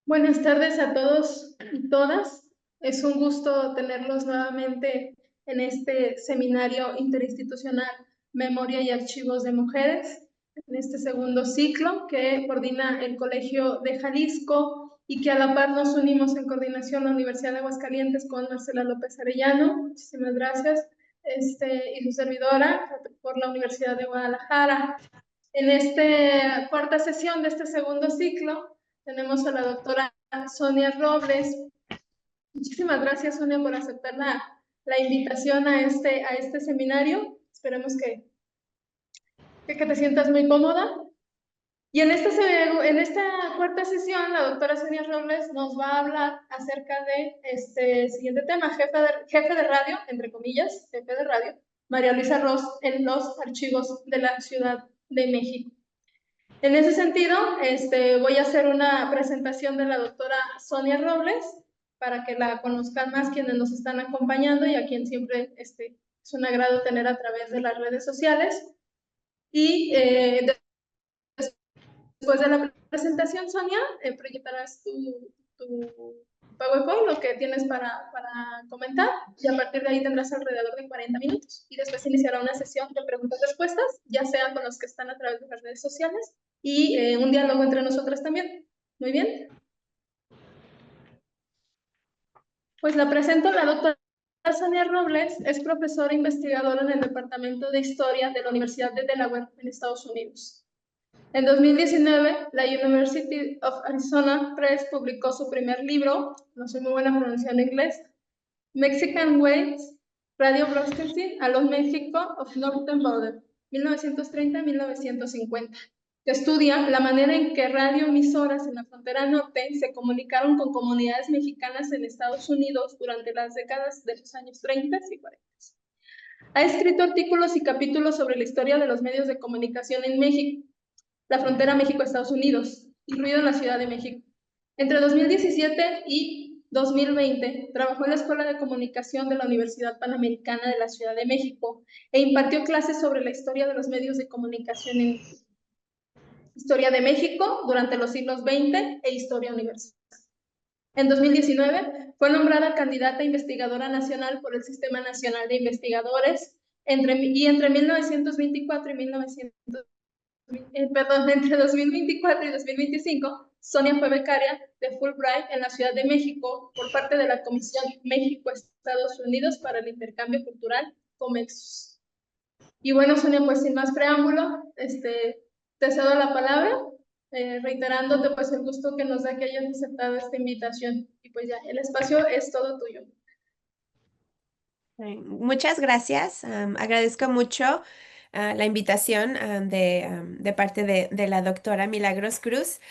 Buenas tardes a todos y todas. Es un gusto tenerlos nuevamente en este seminario interinstitucional Memoria y Archivos de Mujeres, en este segundo ciclo que coordina el Colegio de Jalisco y que a la par nos unimos en coordinación a la Universidad de Aguascalientes con Marcela López Arellano. Muchísimas gracias. Y su servidora por la Universidad de Guadalajara. En esta cuarta sesión de este segundo ciclo tenemos a la doctora Sonia Robles. Muchísimas gracias, Sonia, por aceptar la invitación a este seminario. Esperemos que te sientas muy cómoda. Y en esta cuarta sesión, la doctora Sonia Robles nos va a hablar acerca de este siguiente tema, jefe de radio, entre comillas, jefe de radio, María Luisa Ross, en los archivos de la Ciudad de México. En ese sentido, voy a hacer una presentación de la doctora Sonia Robles para que la conozcan más quienes nos están acompañando y a quien siempre es un agrado tener a través de las redes sociales. Y después de la presentación, Sonia, proyectarás tu PowerPoint, lo que tienes para comentar, y a partir de ahí tendrás alrededor de 40 minutos. Y después iniciará una sesión de preguntas-respuestas, ya sea con los que están a través de las redes sociales, y un diálogo entre nosotras también. Muy bien. Pues la presento, la doctora Sonia Robles es profesora investigadora en el Departamento de Historia de la Universidad de Delaware en Estados Unidos. En 2019, la University of Arizona Press publicó su primer libro, no soy muy buena pronunciando inglés, Mexican Waves, Radio Broadcasting a los México of Northern Border, 1930-1950, que estudia la manera en que radioemisoras en la frontera norte se comunicaron con comunidades mexicanas en Estados Unidos durante las décadas de los años 30 y 40. Ha escrito artículos y capítulos sobre la historia de los medios de comunicación en México, la frontera México-Estados Unidos, incluido en la Ciudad de México. Entre 2017 y 2020 trabajó en la Escuela de Comunicación de la Universidad Panamericana de la Ciudad de México e impartió clases sobre la historia de los medios de comunicación en Historia de México durante los siglos XX e Historia Universal. En 2019 fue nombrada candidata investigadora nacional por el Sistema Nacional de Investigadores entre 1924 y 1900. Entre 2024 y 2025, Sonia fue becaria de Fulbright en la Ciudad de México por parte de la Comisión México-Estados Unidos para el Intercambio Cultural, COMEX. Y bueno, Sonia, pues sin más preámbulo, te cedo la palabra, reiterándote pues el gusto que nos da que hayas aceptado esta invitación. Y pues ya, el espacio es todo tuyo. Muchas gracias. Agradezco mucho la invitación de parte de la doctora Milagros Cruz.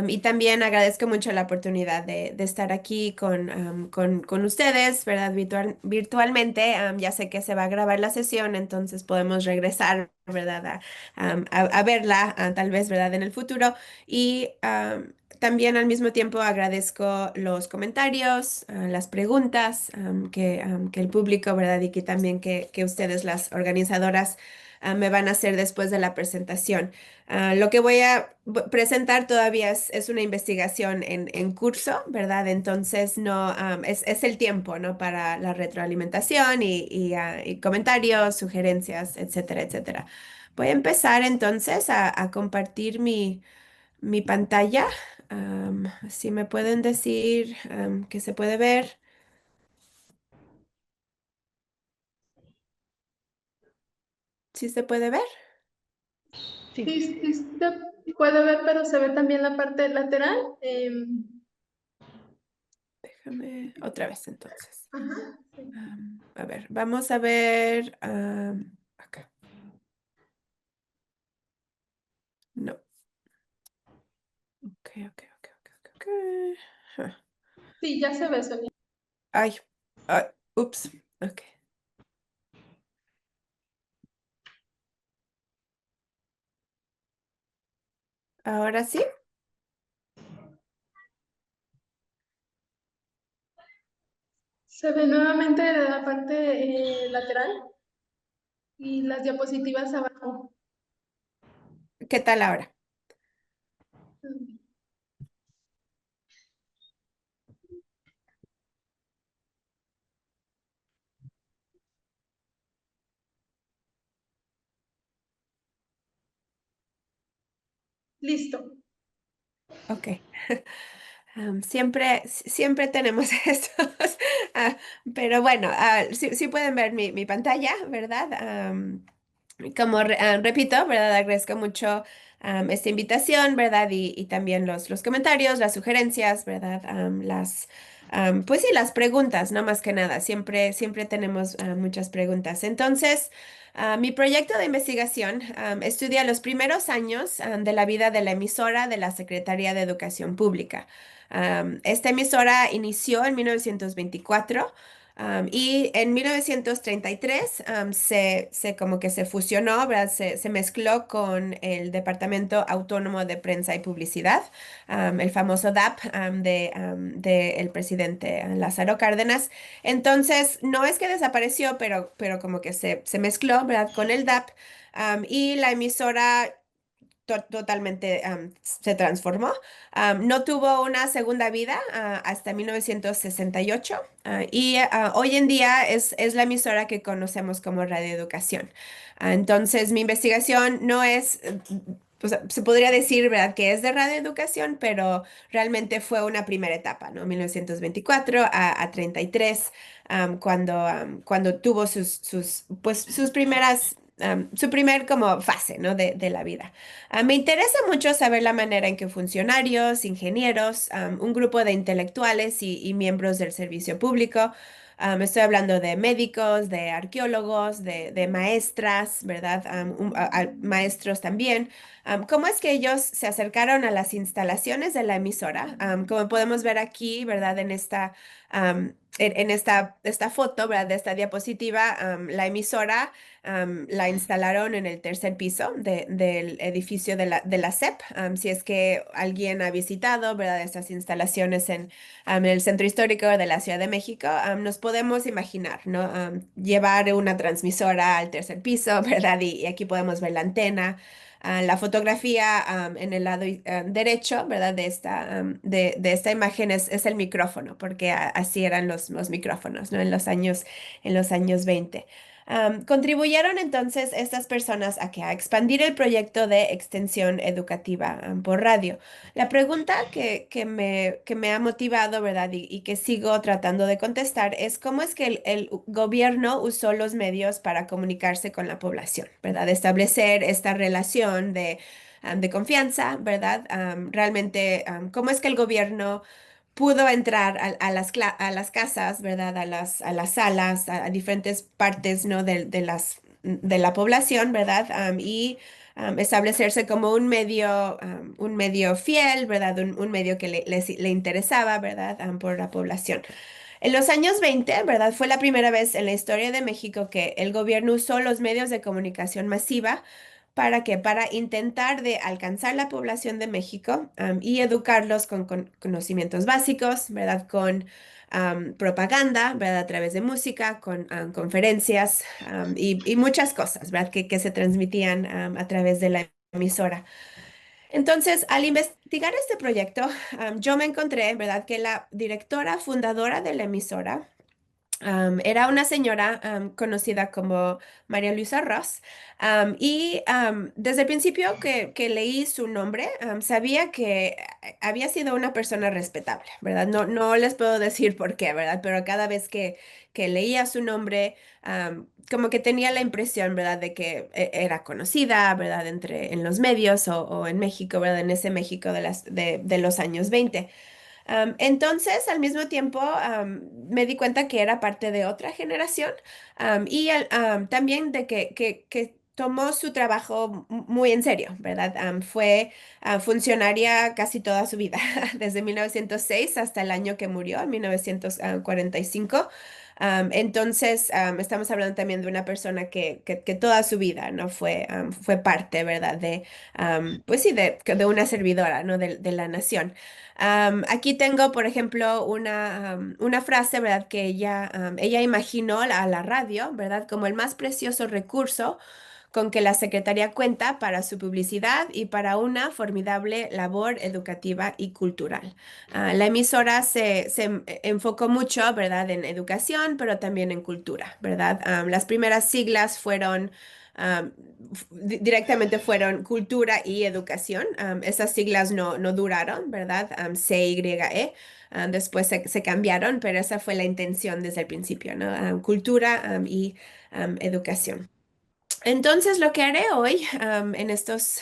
Y también agradezco mucho la oportunidad de estar aquí con ustedes, ¿verdad? Virtualmente. Ya sé que se va a grabar la sesión, entonces podemos regresar, ¿verdad? A verla, tal vez, ¿verdad? En el futuro. Y también al mismo tiempo agradezco los comentarios, las preguntas que el público, ¿verdad? Y que también que ustedes, las organizadoras, me van a hacer después de la presentación. Lo que voy a presentar todavía es una investigación en curso, ¿verdad? Entonces no es el tiempo, ¿no? Para la retroalimentación y comentarios, sugerencias, etcétera, etcétera. Voy a empezar entonces a compartir mi pantalla. Si me pueden decir que se puede ver. ¿Sí se puede ver? Sí, sí se puede ver, pero se ve también la parte lateral. Déjame otra vez entonces. Ajá, sí. A ver, vamos a ver acá. No. Ok, ok, ok, ok, ok, ok. Ah. Sí, ya se ve, Sonia. Ay, ups. Ok. Ahora sí. Se ve nuevamente la parte lateral y las diapositivas abajo. ¿Qué tal ahora? Listo. Ok. Siempre tenemos estos, ah, pero bueno, sí pueden ver mi pantalla, ¿verdad? Como repito, ¿verdad? Agradezco mucho esta invitación, ¿verdad? Y también los comentarios, las sugerencias, ¿verdad? Pues sí, las preguntas, no más que nada. Siempre tenemos muchas preguntas. Entonces, mi proyecto de investigación estudia los primeros años de la vida de la emisora de la Secretaría de Educación Pública. Esta emisora inició en 1924. Y en 1933 se como que se fusionó, ¿verdad? Se mezcló con el Departamento Autónomo de Prensa y Publicidad, el famoso DAP de el presidente Lázaro Cárdenas. Entonces, no es que desapareció, pero como que se mezcló, ¿verdad? Con el DAP. Y la emisora totalmente se transformó. No tuvo una segunda vida hasta 1968 y hoy en día es la emisora que conocemos como Radio Educación. Entonces, mi investigación no es, pues, se podría decir, ¿verdad?, que es de Radio Educación, pero realmente fue una primera etapa, ¿no? 1924 a 33, cuando tuvo pues, sus primeras... su primer como fase, ¿no? de la vida. Me interesa mucho saber la manera en que funcionarios, ingenieros, un grupo de intelectuales y miembros del servicio público, estoy hablando de médicos, de arqueólogos, de maestras, ¿verdad? Maestros también. ¿Cómo es que ellos se acercaron a las instalaciones de la emisora? Como podemos ver aquí, ¿verdad? En esta foto, ¿verdad? De esta diapositiva, la emisora la instalaron en el tercer piso del edificio de la SEP. Si es que alguien ha visitado, ¿verdad?, estas instalaciones en el centro histórico de la Ciudad de México, nos podemos imaginar, ¿no? Llevar una transmisora al tercer piso, ¿verdad? Y aquí podemos ver la antena. La fotografía en el lado derecho, ¿verdad? De esta imagen es el micrófono, porque así eran los micrófonos, ¿no? En los años 20. Contribuyeron entonces estas personas a expandir el proyecto de extensión educativa por radio. La pregunta que me ha motivado, ¿verdad? Y que sigo tratando de contestar es cómo es que el gobierno usó los medios para comunicarse con la población, ¿verdad? Establecer esta relación de confianza, ¿verdad? Realmente, ¿cómo es que el gobierno pudo entrar a las casas, ¿verdad? A las salas, a diferentes partes, ¿no? de la población, ¿verdad? Y establecerse como un medio fiel, ¿verdad? Un medio que le interesaba, ¿verdad? Por la población. En los años 20, ¿verdad? Fue la primera vez en la historia de México que el gobierno usó los medios de comunicación masiva. ¿Para qué? Para intentar de alcanzar la población de México y educarlos con conocimientos básicos, ¿verdad? Con propaganda, ¿verdad? A través de música, con conferencias y muchas cosas, ¿verdad? Que se transmitían a través de la emisora. Entonces, al investigar este proyecto, yo me encontré, ¿verdad? Que la directora fundadora de la emisora, era una señora conocida como María Luisa Ross. Y desde el principio que leí su nombre, sabía que había sido una persona respetable, ¿verdad? No les puedo decir por qué, ¿verdad? Pero cada vez que leía su nombre, como que tenía la impresión, ¿verdad?, de que era conocida, ¿verdad?, en los medios o en México, ¿verdad?, en ese México de los años 20. Entonces, al mismo tiempo, me di cuenta que era parte de otra generación y también de que tomó su trabajo muy en serio, ¿verdad? Fue funcionaria casi toda su vida, desde 1906 hasta el año que murió, en 1945. Entonces, estamos hablando también de una persona que toda su vida, ¿no? Fue parte, ¿verdad? Pues sí, de una servidora, ¿no? De la nación. Aquí tengo, por ejemplo, una frase, ¿verdad? Que ella imaginó a la radio, ¿verdad? Como el más precioso recurso con que la Secretaría cuenta para su publicidad y para una formidable labor educativa y cultural. La emisora se enfocó mucho, ¿verdad?, en educación, pero también en cultura, ¿verdad? Las primeras siglas fueron directamente fueron cultura y educación. Esas siglas no duraron, ¿verdad? CYE. Después se cambiaron, pero esa fue la intención desde el principio, ¿no? Cultura, y educación. Entonces, lo que haré hoy, en estos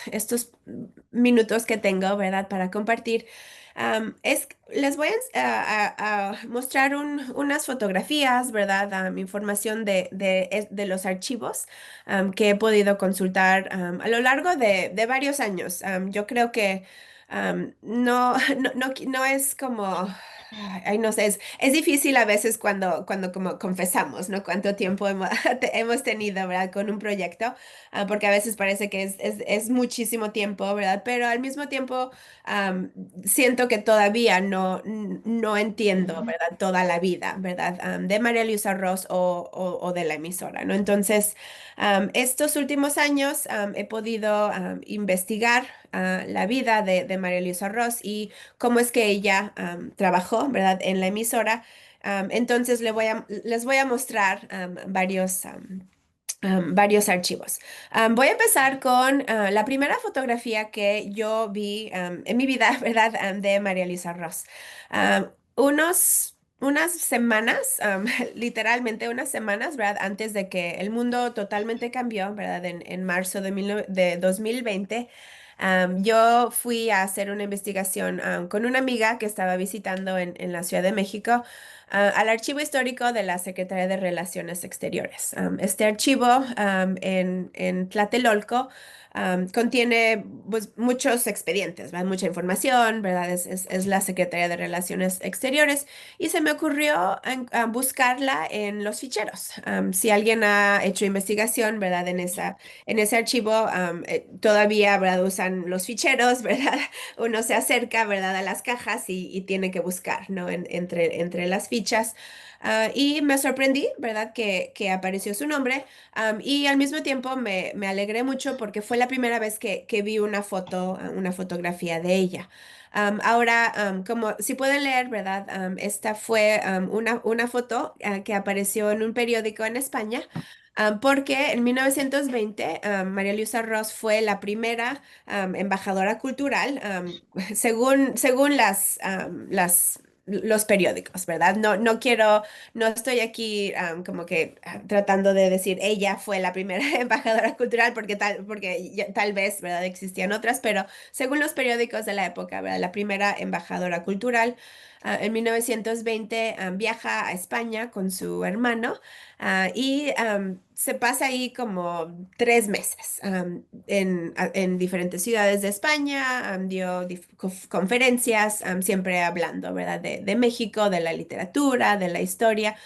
minutos que tengo, ¿verdad? Para compartir, les voy a mostrar unas fotografías, ¿verdad? Información de los archivos que he podido consultar a lo largo de varios años. Yo creo que no es como... Ay, no sé, es difícil a veces cuando como confesamos, ¿no? Cuánto tiempo hemos tenido, ¿verdad? Con un proyecto, porque a veces parece que es muchísimo tiempo, ¿verdad? Pero al mismo tiempo am, siento que todavía no entiendo, ¿verdad? Toda la vida, ¿verdad? De María Luisa Ross o de la emisora, ¿no? Entonces, estos últimos años he podido investigar la vida de María Luisa Ross y cómo es que ella trabajó, ¿verdad? En la emisora. Entonces les voy a mostrar varios archivos. Voy a empezar con la primera fotografía que yo vi en mi vida, ¿verdad? De María Luisa Ross. Unas semanas, literalmente unas semanas, ¿verdad? Antes de que el mundo totalmente cambió, ¿verdad? En marzo de 2020. Yo fui a hacer una investigación con una amiga que estaba visitando en la Ciudad de México, al archivo histórico de la Secretaría de Relaciones Exteriores. Este archivo en Tlatelolco contiene pues, muchos expedientes, ¿verdad? Mucha información, ¿verdad? Es la Secretaría de Relaciones Exteriores y se me ocurrió buscarla en los ficheros. Si alguien ha hecho investigación, ¿verdad? En ese archivo todavía, ¿verdad? Usan los ficheros, ¿verdad? Uno se acerca, ¿verdad? A las cajas y tiene que buscar, ¿no? Entre las fichas. Y me sorprendí, ¿verdad? Que apareció su nombre. Y al mismo tiempo me alegré mucho porque fue la primera vez que vi una foto, una fotografía de ella. Ahora, como si pueden leer, ¿verdad? Esta fue una foto que apareció en un periódico en España. Porque en 1920 María Luisa Ross fue la primera embajadora cultural, según los periódicos, ¿verdad? No estoy aquí como que tratando de decir ella fue la primera embajadora cultural porque tal vez, ¿verdad? Existían otras, pero según los periódicos de la época, ¿verdad? La primera embajadora cultural en 1920 viaja a España con su hermano. Y se pasa ahí como 3 meses en diferentes ciudades de España, dio conferencias, siempre hablando, ¿verdad? De México, de la literatura, de la historia.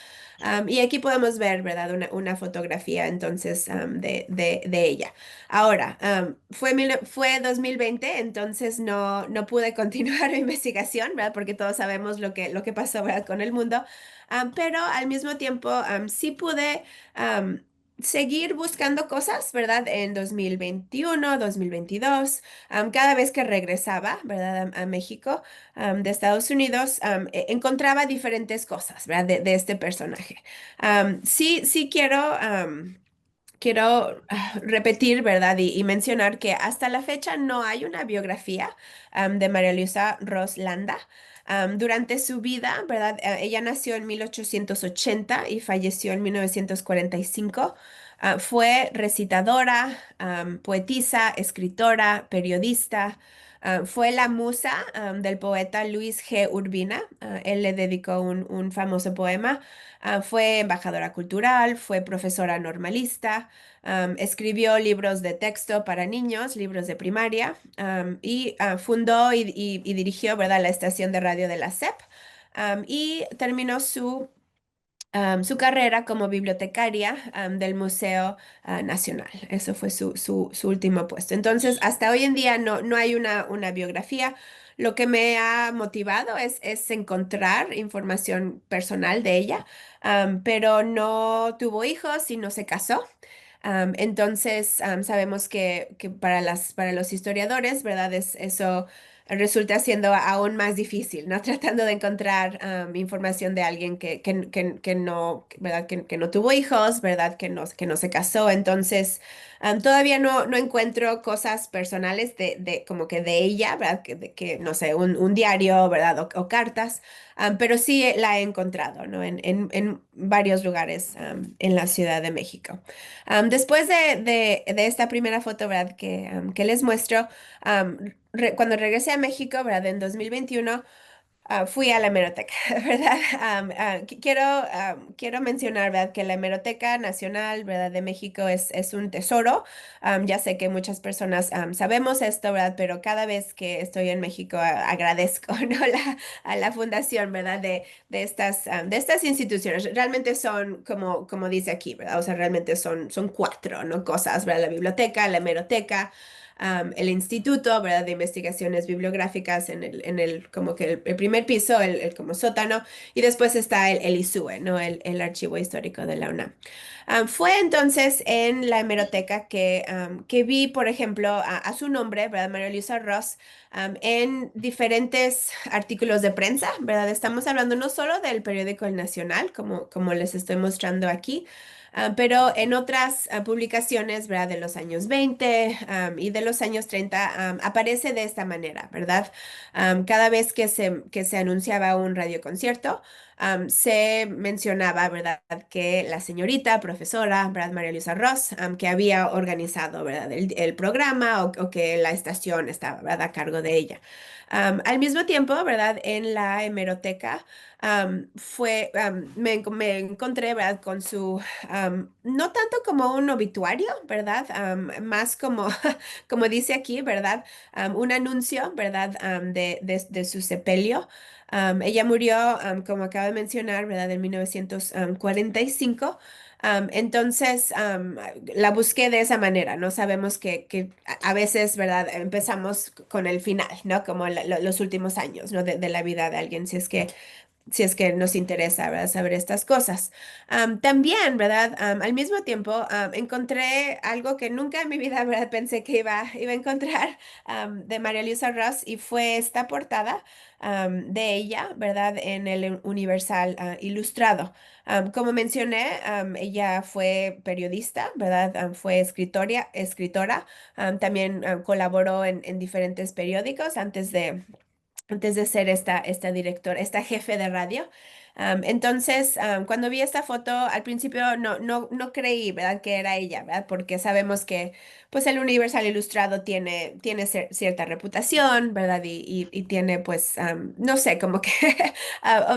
Y aquí podemos ver, ¿verdad? Una fotografía entonces de ella. Ahora, fue 2020, entonces no pude continuar mi investigación, ¿verdad? Porque todos sabemos lo que pasó, ¿verdad? Con el mundo. Pero al mismo tiempo sí pude am, seguir buscando cosas, ¿verdad? En 2021, 2022, cada vez que regresaba, ¿verdad? A México, de Estados Unidos, encontraba diferentes cosas, ¿verdad? De este personaje. Sí quiero repetir, ¿verdad? Y mencionar que hasta la fecha no hay una biografía de María Luisa Ross Landa. Durante su vida, ¿verdad? Ella nació en 1880 y falleció en 1945. Fue recitadora, poetisa, escritora, periodista. Fue la musa del poeta Luis G. Urbina. Él le dedicó un famoso poema. Fue embajadora cultural, fue profesora normalista, escribió libros de texto para niños, libros de primaria, y fundó y dirigió, ¿verdad? La estación de radio de la SEP, y terminó su carrera como bibliotecaria del Museo Nacional. Eso fue su último puesto. Entonces, hasta hoy en día no hay una biografía. Lo que me ha motivado es encontrar información personal de ella, pero no tuvo hijos y no se casó. Entonces, sabemos que para los historiadores, ¿verdad? Eso resulta siendo aún más difícil, ¿no? Tratando de encontrar información de alguien que no, ¿verdad? Que no tuvo hijos, ¿verdad? Que no se casó. Entonces, todavía no encuentro cosas personales como que de ella, ¿verdad? No sé, un diario, ¿verdad? O cartas, pero sí la he encontrado, ¿no? En varios lugares en la Ciudad de México. Después de esta primera foto, ¿verdad? Que les muestro, cuando regresé a México, ¿verdad? En 2021, fui a la hemeroteca, ¿verdad? Quiero mencionar, ¿verdad? Que la Hemeroteca Nacional, ¿verdad? De México es un tesoro. Ya sé que muchas personas sabemos esto, ¿verdad? Pero cada vez que estoy en México agradezco, ¿no? A la fundación, ¿verdad? De estas instituciones. Realmente son, como dice aquí, ¿verdad? O sea, realmente son cuatro, ¿no? Cosas, ¿verdad? La biblioteca, la hemeroteca, el Instituto, ¿verdad? De Investigaciones Bibliográficas como que el primer piso, el como sótano, y después está el ISUE, ¿no? El Archivo Histórico de la UNAM. Fue entonces en la hemeroteca que vi, por ejemplo, a su nombre, ¿verdad? María Luisa Ross, en diferentes artículos de prensa, ¿verdad? Estamos hablando no solo del periódico El Nacional, como les estoy mostrando aquí, pero en otras publicaciones, ¿verdad? De los años 20 y de los años 30 aparece de esta manera, ¿verdad? Cada vez que se anunciaba un radioconcierto, se mencionaba, ¿verdad? Que la señorita profesora, ¿verdad? María Luisa Ross, que había organizado, ¿verdad? El programa o que la estación estaba, ¿verdad? A cargo de ella. Al mismo tiempo, ¿verdad? En la hemeroteca me encontré, ¿verdad? Con no tanto como un obituario, ¿verdad? Más como, como dice aquí, ¿verdad? Un anuncio, ¿verdad? De su sepelio. Ella murió, como acabo de mencionar, ¿verdad? En 1945. Entonces, la busqué de esa manera, ¿no? Sabemos que a veces, ¿verdad? Empezamos con el final, ¿no? Como los últimos años, ¿no? De la vida de alguien, si es que nos interesa, ¿verdad? Saber estas cosas. También, ¿verdad? Al mismo tiempo, encontré algo que nunca en mi vida, ¿verdad? Pensé que iba a encontrar de María Luisa Ross y fue esta portada de ella, ¿verdad? En el Universal Ilustrado. Como mencioné, ella fue periodista, ¿verdad? Fue escritora. También colaboró en diferentes periódicos antes de ser esta directora, esta jefe de radio. Entonces, cuando vi esta foto, al principio no creí, ¿verdad? Que era ella, ¿verdad? Porque sabemos que, pues, el Universal Ilustrado tiene cierta reputación, ¿verdad? Y tiene, pues, no sé, como que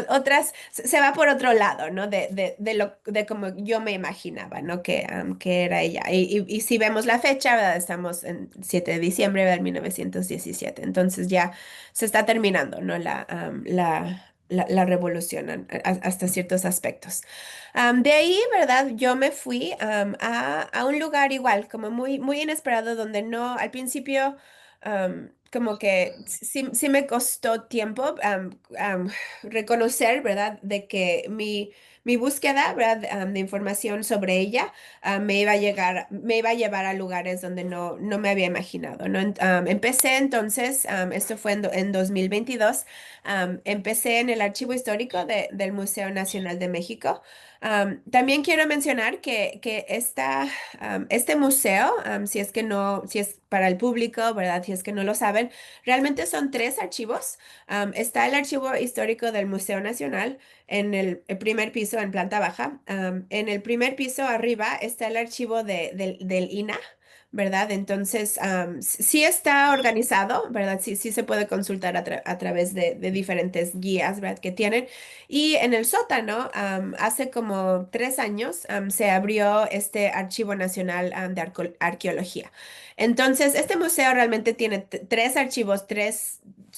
otras, se va por otro lado, ¿no? De como yo me imaginaba, ¿no? Que era ella. Y si vemos la fecha, ¿verdad? Estamos en 7 de diciembre de 1917. Entonces ya se está terminando, ¿no? La revolución hasta ciertos aspectos. De ahí, ¿verdad? Yo me fui a un lugar igual, como muy inesperado, donde no, al principio, como que sí me costó tiempo reconocer, ¿verdad? De que mi búsqueda, ¿verdad? De información sobre ella me iba a llevar a lugares donde no me había imaginado, ¿no? Empecé entonces, esto fue en 2022, empecé en el Archivo Histórico del Museo Nacional de México. También quiero mencionar que este museo, si es para el público, ¿verdad? Si es que no lo saben, realmente son tres archivos. Está el Archivo Histórico del Museo Nacional en el primer piso, en planta baja. En el primer piso arriba está el archivo del INAH, ¿verdad? Entonces, sí está organizado, ¿verdad? Sí se puede consultar a través de diferentes guías, ¿verdad? Que tienen. Y en el sótano, hace como 3 años, se abrió este Archivo Nacional, de Arqueología. Entonces, este museo realmente tiene tres archivos,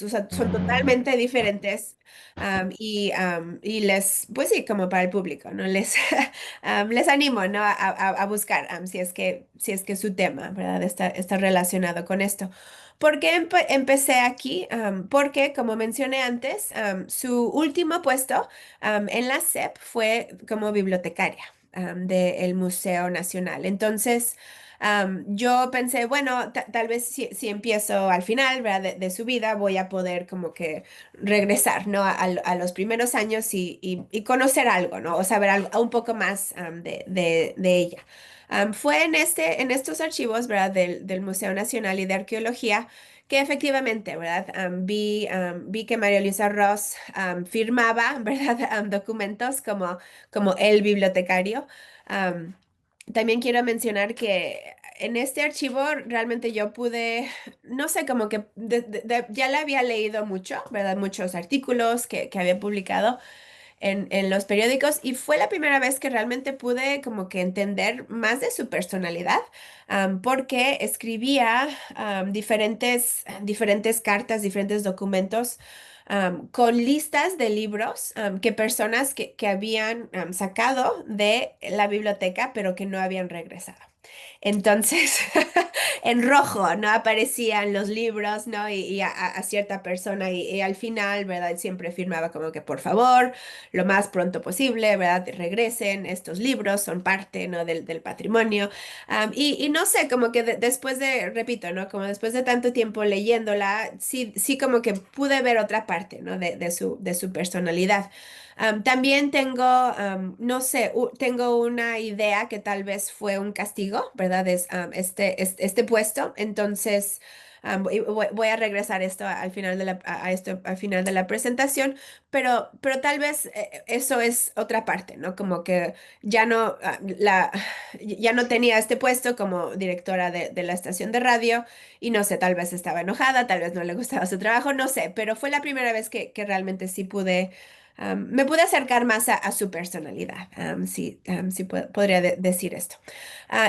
o sea, son totalmente diferentes. Pues sí, como para el público, ¿no? Les animo, ¿no? A buscar, si es que su tema, ¿verdad? Está relacionado con esto. ¿Por qué empecé aquí? Porque, como mencioné antes, su último puesto en la SEP fue como bibliotecaria del Museo Nacional. Entonces, Yo pensé, bueno, tal vez si empiezo al final, ¿verdad? De su vida, voy a poder como que regresar, ¿no? A los primeros años y conocer algo, ¿no? O saber algo, un poco más de ella. Fue en estos archivos, ¿verdad? Del Museo Nacional y de Arqueología que efectivamente, ¿verdad? Vi que María Luisa Ross firmaba, ¿verdad? Documentos como el bibliotecario. Am, También quiero mencionar que en este archivo realmente yo pude, no sé, como que ya le había leído mucho, ¿verdad? Muchos artículos que había publicado en los periódicos y fue la primera vez que realmente pude como que entender más de su personalidad, porque escribía diferentes cartas, diferentes documentos. Con listas de libros que personas que habían sacado de la biblioteca pero que no habían regresado. Entonces, en rojo, ¿no? Aparecían los libros, ¿no? Y a cierta persona y al final, ¿verdad? Siempre firmaba como que por favor, lo más pronto posible, ¿verdad? Regresen, estos libros son parte, ¿no? Del patrimonio. Y no sé, como que después repito, ¿no? Como después de tanto tiempo leyéndola, sí como que pude ver otra parte, ¿no? De su personalidad. También tengo, no sé, tengo una idea que tal vez fue un castigo, ¿verdad? Este puesto. Entonces, voy a regresar esto al final a esto al final de la presentación, pero tal vez eso es otra parte, ¿no? Como que ya no, ya no tenía este puesto como directora de la estación de radio y no sé, tal vez estaba enojada, tal vez no le gustaba su trabajo, no sé, pero fue la primera vez que realmente sí pude me pude acercar más a su personalidad, sí podría decir esto.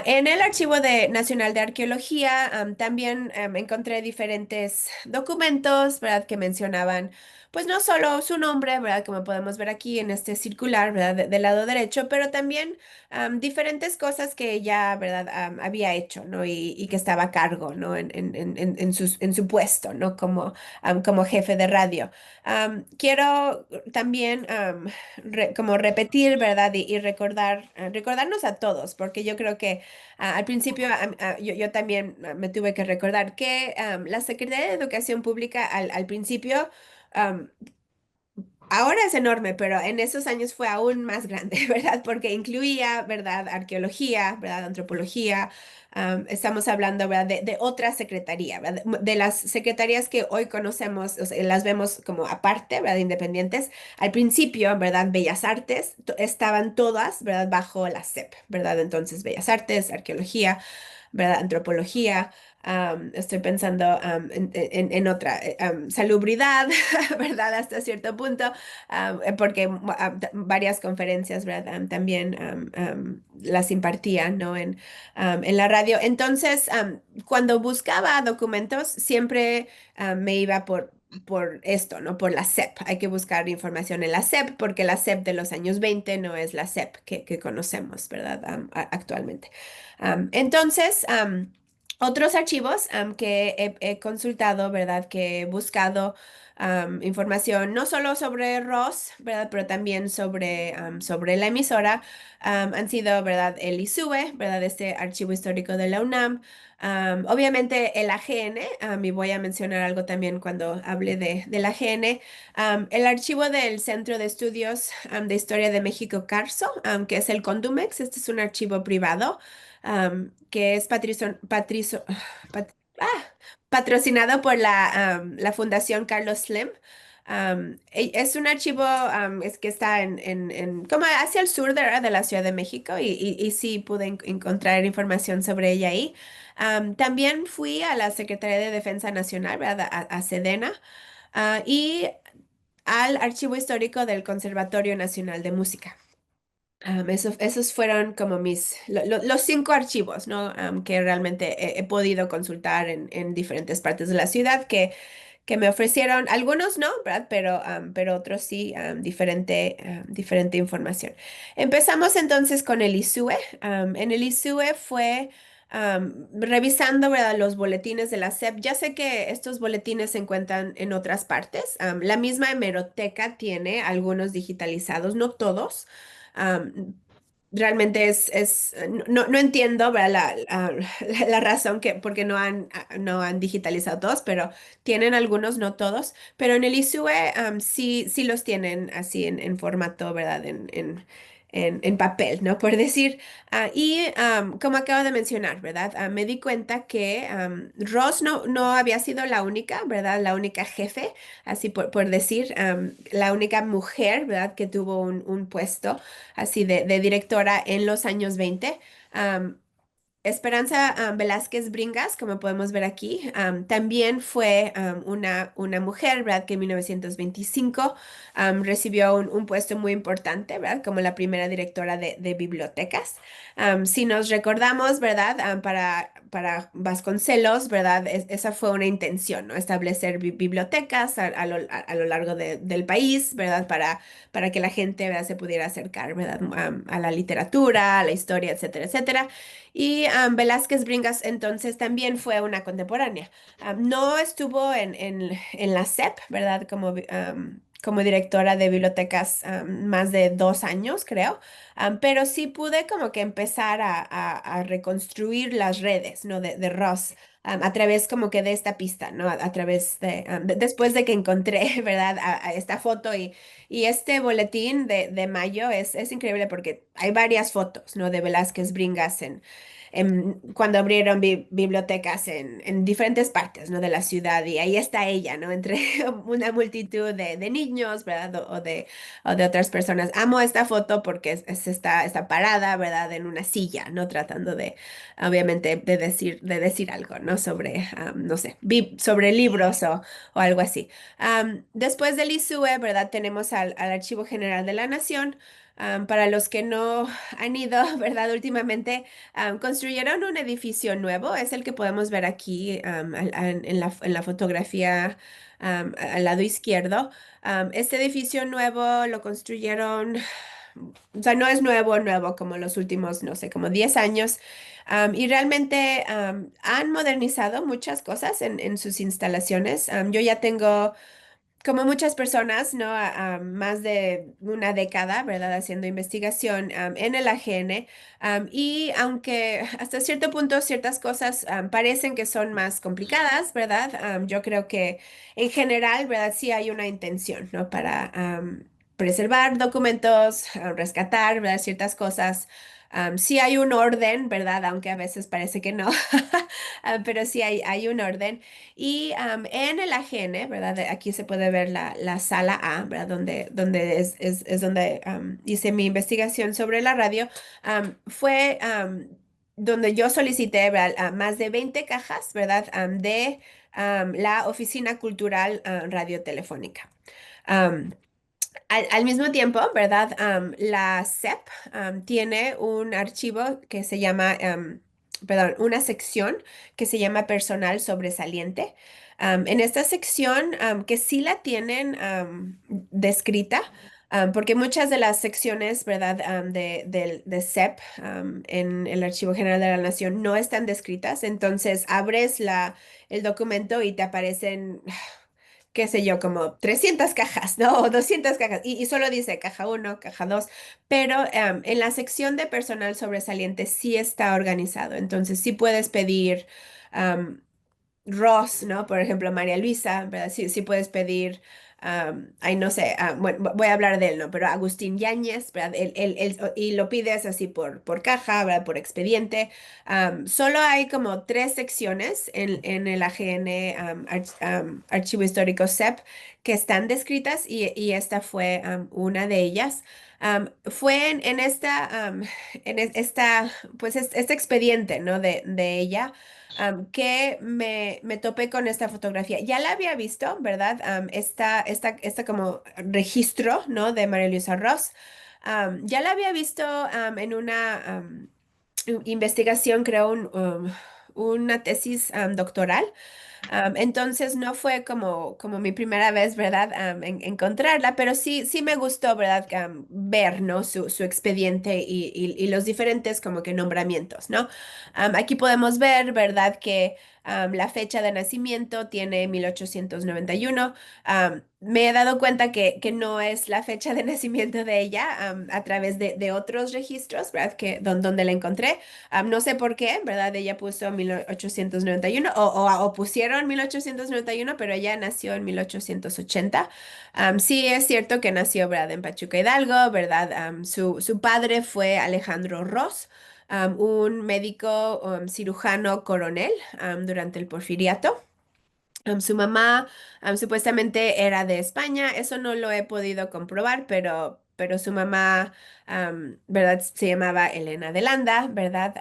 En el Archivo Nacional de Arqueología también encontré diferentes documentos, ¿verdad? Que mencionaban, pues no solo su nombre, ¿verdad? Como podemos ver aquí en este circular, ¿verdad? Del lado derecho, pero también diferentes cosas que ella, ¿verdad? Había hecho, ¿no? Y que estaba a cargo, ¿no? En su puesto, ¿no? Como jefe de radio. Quiero también como repetir, ¿verdad? Y recordarnos a todos, porque yo creo que al principio yo también me tuve que recordar que la Secretaría de Educación Pública al principio am, ahora es enorme, pero en esos años fue aún más grande, ¿verdad? Porque incluía, ¿verdad? Arqueología, ¿verdad? Antropología. Estamos hablando, ¿verdad? De otra secretaría, ¿verdad? De las secretarías que hoy conocemos, o sea, las vemos como aparte, ¿verdad? Independientes. Al principio, ¿verdad? Bellas Artes estaban todas, ¿verdad? Bajo la SEP, ¿verdad? Entonces, Bellas Artes, Arqueología, ¿verdad? Antropología. Estoy pensando en otra, salubridad, ¿verdad? Hasta cierto punto porque varias conferencias, ¿verdad? También las impartían, ¿no? En la radio. Entonces, cuando buscaba documentos, siempre me iba por esto, ¿no? Por la SEP. Hay que buscar información en la SEP porque la SEP de los años 20 no es la SEP que conocemos, ¿verdad? Actualmente. Entonces, otros archivos que he consultado, ¿verdad? Que he buscado información no solo sobre Ross, ¿verdad? Pero también sobre la emisora. Han sido, ¿verdad? El ISUE, ¿verdad? Este archivo histórico de la UNAM. Obviamente el AGN, y voy a mencionar algo también cuando hable del AGN. El archivo del Centro de Estudios de Historia de México, CARSO, que es el Condumex. Este es un archivo privado que es pat- ah, patrocinado por la Fundación Carlos Slim. Es un archivo es que está como hacia el sur de la Ciudad de México y sí pude encontrar información sobre ella ahí. También fui a la Secretaría de Defensa Nacional, ¿verdad? A Sedena, y al Archivo Histórico del Conservatorio Nacional de Música. Esos fueron como los 5 archivos, ¿no? Que realmente he podido consultar en diferentes partes de la ciudad que me ofrecieron, algunos no, ¿verdad? Pero otros sí, diferente información. Empezamos entonces con el ISUE. En el ISUE fue revisando, ¿verdad? Los boletines de la SEP. Ya sé que estos boletines se encuentran en otras partes. La misma hemeroteca tiene algunos digitalizados, no todos. realmente no entiendo, ¿verdad? La razón que, porque no han digitalizado todos, pero tienen algunos, no todos, pero en el ISUE sí los tienen así en formato, ¿verdad? En papel, ¿no? Por decir. Y como acabo de mencionar, ¿verdad? Me di cuenta que Ross no había sido la única, ¿verdad? La única jefe, así por decir, la única mujer, ¿verdad? Que tuvo un puesto así de directora en los años 20. Am, Esperanza Velázquez Bringas, como podemos ver aquí, también fue una mujer, ¿verdad? Que en 1925 recibió un puesto muy importante, ¿verdad? Como la primera directora de bibliotecas. Si nos recordamos, ¿verdad? Para Vasconcelos, ¿verdad? Esa fue una intención, ¿no? Establecer bibliotecas a lo largo del país, ¿verdad? Para que la gente, ¿verdad? Se pudiera acercar, ¿verdad? A la literatura, a la historia, etcétera, etcétera. Y Velázquez Bringas entonces también fue una contemporánea. No estuvo en la SEP, ¿verdad? Como directora de bibliotecas más de 2 años, creo. Pero sí pude como que empezar a reconstruir las redes, ¿no? De Ross. A través como que de esta pista, ¿no? A través después de que encontré, ¿verdad? A esta foto y este boletín de mayo es increíble porque hay varias fotos, ¿no? De Velázquez Bringas cuando abrieron bibliotecas en diferentes partes, ¿no? De la ciudad y ahí está ella, ¿no? Entre una multitud de niños, ¿verdad? O de otras personas. Amo esta foto porque está parada, ¿verdad? En una silla, ¿no? Tratando obviamente, de decir algo, ¿no? Sobre, no sé, sobre libros o algo así. Después del ISUE, ¿verdad? Tenemos al Archivo General de la Nación. Para los que no han ido, ¿verdad? Últimamente construyeron un edificio nuevo, es el que podemos ver aquí en la fotografía al lado izquierdo. Este edificio nuevo lo construyeron, o sea, no es nuevo, nuevo como los últimos, no sé, como 10 años. Y realmente han modernizado muchas cosas en sus instalaciones. Yo ya tengo como muchas personas, ¿no? Más de una década, ¿verdad? Haciendo investigación en el AGN. Y aunque hasta cierto punto ciertas cosas parecen que son más complicadas, ¿verdad? Yo creo que en general, ¿verdad? Sí hay una intención, ¿no? Para preservar documentos, rescatar, ¿verdad? Ciertas cosas. Sí hay un orden, ¿verdad? Aunque a veces parece que no. Pero sí hay un orden. Y en el AGN, ¿verdad? Aquí se puede ver la sala A, ¿verdad? Donde es donde hice mi investigación sobre la radio. Fue donde yo solicité, ¿verdad? Más de 20 cajas, ¿verdad? De la Oficina Cultural Radiotelefónica. Am, al mismo tiempo, ¿verdad? La SEP tiene un archivo que se llama, perdón, una sección que se llama personal sobresaliente. En esta sección, que sí la tienen descrita, porque muchas de las secciones, ¿verdad? De SEP en el Archivo General de la Nación no están descritas, entonces abres el documento y te aparecen qué sé yo, como 300 cajas, ¿no? O 200 cajas. Y solo dice caja uno, caja 2, pero en la sección de personal sobresaliente sí está organizado. Entonces sí puedes pedir Ross, ¿no? Por ejemplo, María Luisa, ¿verdad? Sí, sí puedes pedir, ay, no sé, bueno, voy a hablar de él, ¿no? Pero Agustín Yáñez, ¿verdad? Y lo pides así por caja, ¿verdad? Por expediente. Solo hay como 3 secciones en el AGN, Archivo Histórico SEP, que están descritas y esta fue una de ellas. Fue en esta, pues este expediente, ¿no? De ella que me topé con esta fotografía. Ya la había visto, ¿verdad? Esta como registro, ¿no? De María Luisa Ross. Ya la había visto en una investigación, creo, una tesis doctoral. Entonces no fue como mi primera vez, ¿verdad? Encontrarla, pero sí me gustó, ¿verdad? Ver, ¿no? Su expediente y los diferentes como que nombramientos, ¿no? Aquí podemos ver, ¿verdad? Que La fecha de nacimiento tiene 1891. Me he dado cuenta que no es la fecha de nacimiento de ella a través de otros registros, ¿verdad? Donde la encontré. No sé por qué, ¿verdad? Ella puso 1891 o pusieron 1891, pero ella nació en 1880. Sí es cierto que nació, ¿verdad? En Pachuca Hidalgo, ¿verdad? Su padre fue Alejandro Ross, un médico cirujano coronel durante el Porfiriato. Su mamá supuestamente era de España, eso no lo he podido comprobar, pero su mamá, ¿verdad? Se llamaba Elena de Landa, ¿verdad?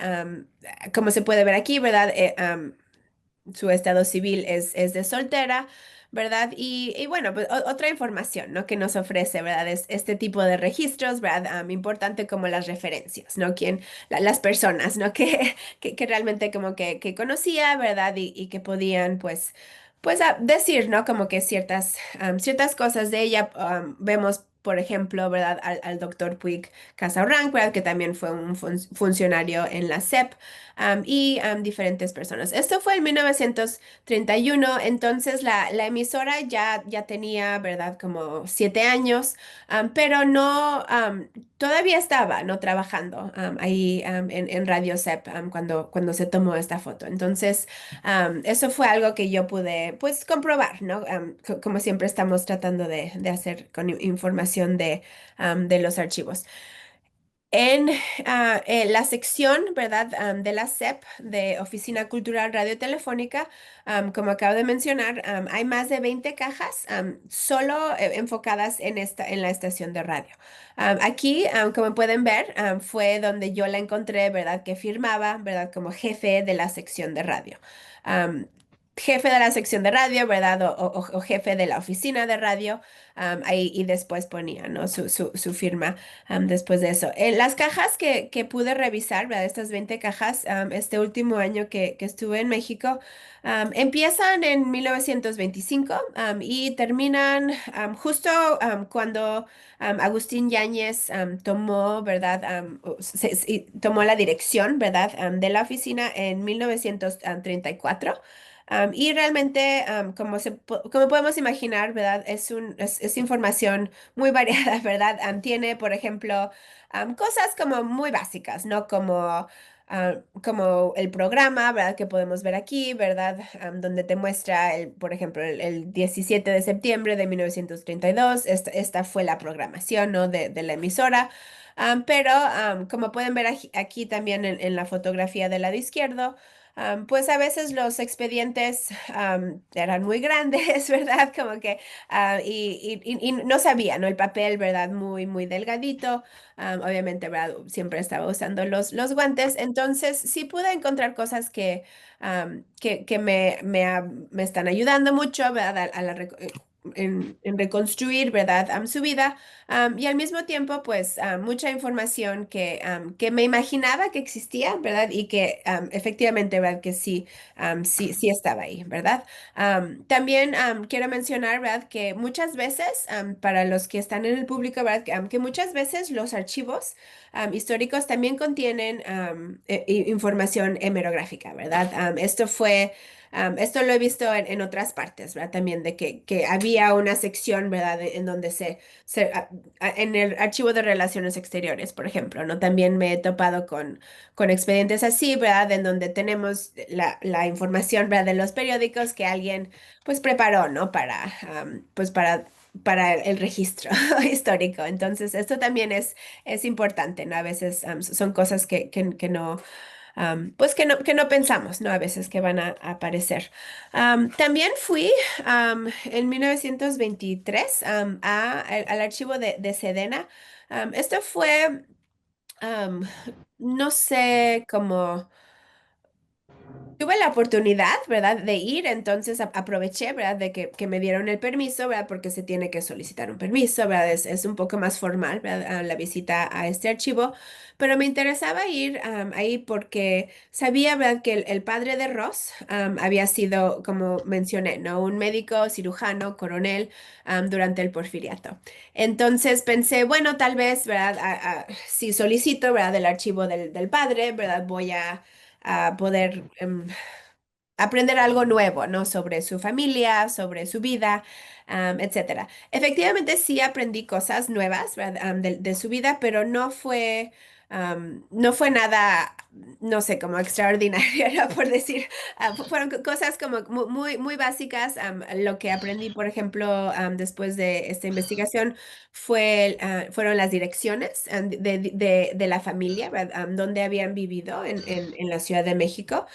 Como se puede ver aquí, ¿verdad? Su estado civil es de soltera, ¿verdad? Y bueno, pues otra información, ¿no? Que nos ofrece, ¿verdad? Es este tipo de registros, ¿verdad? Importante como las referencias, ¿no? Las personas, ¿no? Que realmente como que conocía, ¿verdad? Y que podían, pues decir, ¿no? Como que ciertas cosas de ella. Vemos, por ejemplo, ¿verdad? Al doctor Puig Casaurrang, ¿verdad? Que también fue un funcionario en la SEP y diferentes personas. Esto fue en 1931, entonces la emisora ya tenía, ¿verdad? Como 7 años, pero no, todavía estaba, ¿no? Trabajando ahí en Radio SEP cuando se tomó esta foto. Entonces, eso fue algo que yo pude, pues, comprobar, ¿no? Como siempre estamos tratando de hacer con información de los archivos. En la sección, ¿verdad? De la SEP, de Oficina Cultural Radiotelefónica, como acabo de mencionar, hay más de 20 cajas solo enfocadas en la estación de radio. Aquí, como pueden ver, fue donde yo la encontré, ¿verdad? Que firmaba, ¿verdad? Como jefe de la sección de radio. Am, Jefe de la sección de radio, ¿verdad? O jefe de la oficina de radio, ahí, y después ponía, ¿no? Su firma después de eso. Las cajas que pude revisar, ¿verdad? Estas 20 cajas, este último año que estuve en México, empiezan en 1925 y terminan justo cuando Agustín Yáñez tomó, ¿verdad? Tomó la dirección, ¿verdad? De la oficina en 1934. Y realmente, como podemos imaginar, ¿verdad? Es información muy variada, ¿verdad? Tiene, por ejemplo, cosas como muy básicas, ¿no? Como el programa, ¿verdad? Que podemos ver aquí, ¿verdad? Donde te muestra, por ejemplo, el 17 de septiembre de 1932. Esta fue la programación, ¿no? De la emisora. Pero como pueden ver aquí también en la fotografía del lado izquierdo, pues a veces los expedientes eran muy grandes, ¿verdad? Como que, y no sabía, ¿no? El papel, ¿verdad? Muy, muy delgadito. Obviamente, ¿verdad? Siempre estaba usando los guantes. Entonces, sí pude encontrar cosas que me están ayudando mucho, ¿verdad? En reconstruir, ¿verdad? Su vida. Y al mismo tiempo, pues, mucha información que me imaginaba que existía, ¿verdad? Y que efectivamente, ¿verdad? Que sí, sí estaba ahí, ¿verdad? También quiero mencionar, ¿verdad? Que muchas veces, para los que están en el público, ¿verdad? Que muchas veces los archivos históricos también contienen información hemerográfica, ¿verdad? Esto lo he visto en otras partes, ¿verdad? También de que había una sección, ¿verdad? En donde en el archivo de relaciones exteriores, por ejemplo, ¿no? También me he topado con expedientes así, ¿verdad? En donde tenemos la información, ¿verdad? De los periódicos que alguien, pues, preparó, ¿no? Para el registro histórico. Entonces, esto también es importante, ¿no? A veces son cosas que no pues que no pensamos, ¿no? A veces que van a aparecer. También fui en 1923 al archivo de Sedena. Esto fue, am, no sé cómo. Tuve la oportunidad, ¿verdad?, de ir, entonces aproveché, ¿verdad?, de que me dieron el permiso, ¿verdad?, porque se tiene que solicitar un permiso, ¿verdad?, es un poco más formal, ¿verdad?, la visita a este archivo, pero me interesaba ir ahí porque sabía, ¿verdad?, que el padre de Ross había sido, como mencioné, ¿no?, un médico, cirujano, coronel durante el Porfiriato. Entonces pensé, bueno, tal vez, ¿verdad?, si solicito, ¿verdad?, el archivo del padre, ¿verdad?, voy a poder aprender algo nuevo, ¿no? Sobre su familia, sobre su vida, etcétera. Efectivamente, sí aprendí cosas nuevas, ¿verdad? De su vida, pero no fue nada, no sé, como extraordinario, ¿no? Por decir, fueron cosas como muy, muy básicas. Lo que aprendí, por ejemplo, después de esta investigación fueron las direcciones de la familia, ¿verdad? Donde habían vivido en la Ciudad de México.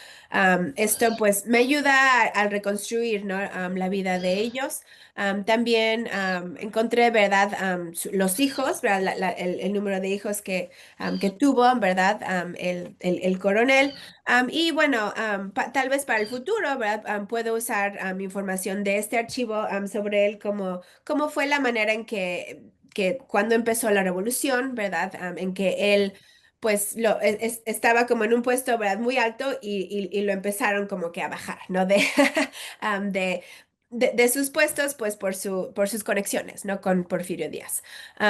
Esto pues me ayuda a reconstruir, ¿no? La vida de ellos. También encontré, ¿verdad? Los hijos, ¿verdad? El número de hijos que tuvo, ¿verdad? El coronel. Y bueno, tal vez para el futuro, ¿verdad? Puedo usar información de este archivo sobre él, cómo fue la manera en que cuando empezó la revolución, ¿verdad? En que él pues estaba como en un puesto, ¿verdad? Muy alto y lo empezaron como que a bajar, ¿no? Am, de, de sus puestos, pues por sus conexiones, ¿no? Con Porfirio Díaz.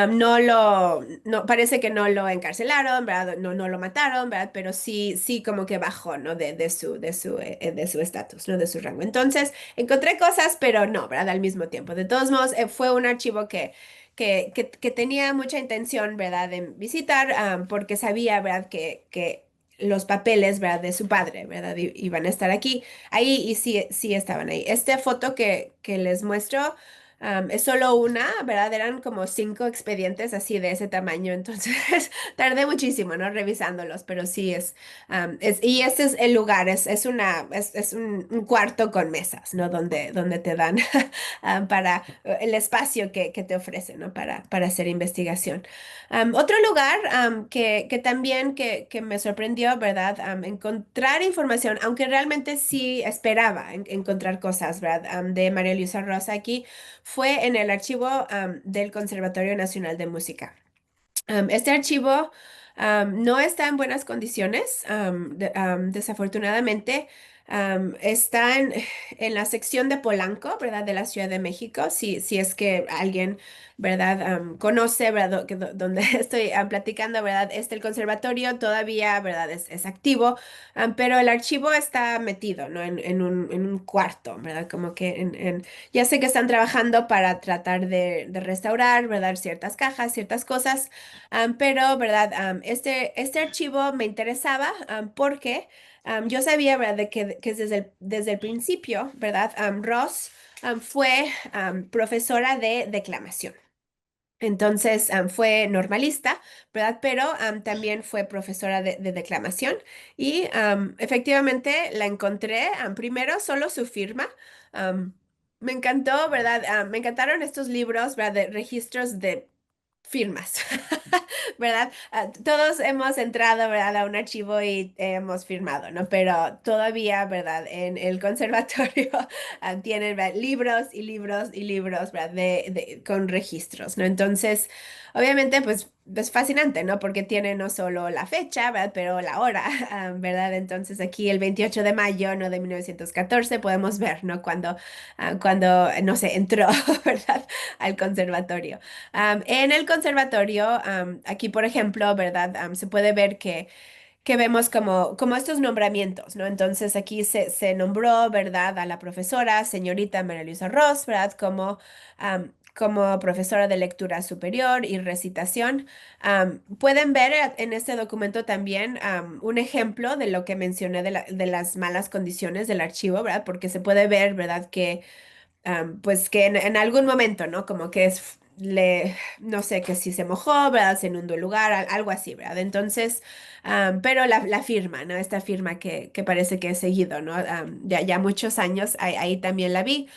No, parece que no lo encarcelaron, ¿verdad? No lo mataron, ¿verdad? Pero sí como que bajó, ¿no? De su estatus, ¿no? De su rango. Entonces, encontré cosas, pero no, ¿verdad? Al mismo tiempo. De todos modos, fue un archivo que tenía mucha intención, ¿verdad? De visitar, porque sabía, ¿verdad? Que los papeles, ¿verdad? De su padre, ¿verdad? Iban a estar aquí, ahí, y sí estaban ahí. Esta foto que les muestro, es solo una, ¿verdad? Eran como 5 expedientes así de ese tamaño, entonces tardé muchísimo, ¿no? Revisándolos, pero sí y este es el lugar, es un cuarto con mesas, ¿no? Donde te dan para el espacio que te ofrecen, ¿no? Para hacer investigación. Otro lugar que también que me sorprendió, ¿verdad? Encontrar información, aunque realmente sí esperaba encontrar cosas, ¿verdad? De María Luisa Rosa aquí, fue en el archivo del Conservatorio Nacional de Música. Este archivo no está en buenas condiciones, desafortunadamente. Está en la sección de Polanco, ¿verdad? De la Ciudad de México. Si es que alguien, ¿verdad? Conoce, ¿verdad? Donde estoy platicando, ¿verdad? El conservatorio todavía, ¿verdad? Es activo, pero el archivo está metido, ¿no? En un cuarto, ¿verdad? Como que ya sé que están trabajando para tratar de restaurar, ¿verdad? Ciertas cajas, ciertas cosas. Pero, ¿verdad? Este archivo me interesaba porque yo sabía, ¿verdad? Que desde el principio, ¿verdad? Ross fue profesora de declamación. Entonces, fue normalista, ¿verdad? Pero también fue profesora de declamación y efectivamente la encontré, primero solo su firma. am, Me encantó, ¿verdad? Me encantaron estos libros, ¿verdad? De registros de firmas, ¿verdad? Todos hemos entrado, ¿verdad? A un archivo y hemos firmado, ¿no? Pero todavía, ¿verdad? En el conservatorio tienen, ¿verdad? Libros y libros y libros, ¿verdad? Con registros, ¿no? Entonces, obviamente, pues es fascinante, ¿no? Porque tiene no solo la fecha, ¿verdad? Pero la hora, ¿verdad? Entonces, aquí el 28 de mayo, ¿no? De 1914 podemos ver, ¿no? Cuando no sé, entró, ¿verdad? Al conservatorio. En el conservatorio, aquí, por ejemplo, ¿verdad? Se puede ver que vemos como estos nombramientos, ¿no? Entonces aquí se nombró, ¿verdad? A la profesora, señorita María Luisa Ross, ¿verdad? Como profesora de lectura superior y recitación. Pueden ver en este documento también un ejemplo de lo que mencioné de las malas condiciones del archivo, ¿verdad? Porque se puede ver, ¿verdad? Pues que en algún momento, ¿no? Como que no sé, que si se mojó, ¿verdad? Se inundó el lugar, algo así, ¿verdad? Entonces, pero la firma, ¿no? Esta firma que parece que he seguido, ¿no? Ya muchos años, ahí también la vi.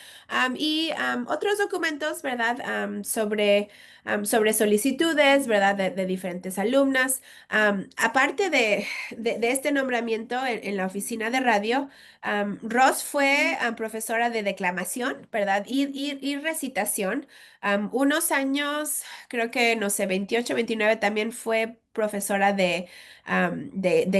Y otros documentos, ¿verdad? Sobre solicitudes, ¿verdad? De diferentes alumnas. Aparte de este nombramiento en la oficina de radio, Ross fue profesora de declamación, ¿verdad? Y recitación. Unos años, creo que, no sé, 28, 29, también fue profesora de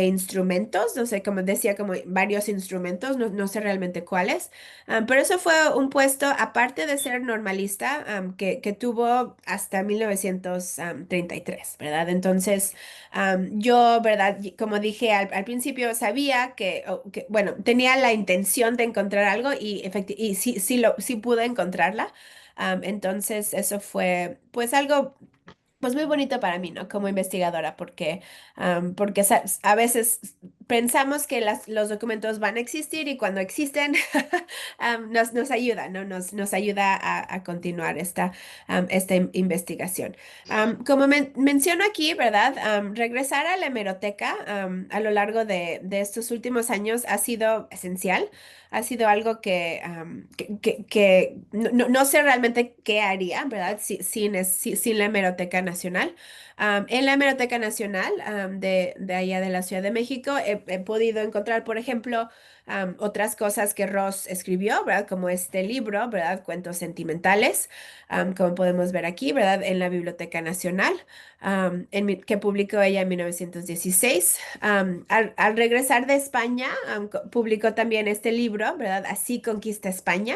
instrumentos, no sé, como decía, como varios instrumentos, no sé realmente cuáles. Pero eso fue un puesto, aparte de ser normalista, que tuvo hasta 1933, ¿verdad? Entonces, yo, ¿verdad? Como dije al principio, sabía bueno, tenía la intención de encontrar algo y sí, sí pude encontrarla. Entonces, eso fue, pues, algo pues muy bonito para mí, ¿no? Como investigadora, porque a veces pensamos que los documentos van a existir y cuando existen nos ayuda, ¿no? Nos ayuda a continuar esta investigación. Como menciono aquí, ¿verdad? Regresar a la hemeroteca a lo largo de estos últimos años ha sido esencial. Ha sido algo que no sé realmente qué haría, ¿verdad? Sin la Hemeroteca Nacional. En la Hemeroteca Nacional de allá de la Ciudad de México he podido encontrar, por ejemplo, otras cosas que Ross escribió, ¿verdad? Como este libro, ¿verdad? Cuentos sentimentales, como podemos ver aquí, ¿verdad? En la Biblioteca Nacional, que publicó ella en 1916. Al regresar de España, publicó también este libro, ¿verdad? Así conquista España,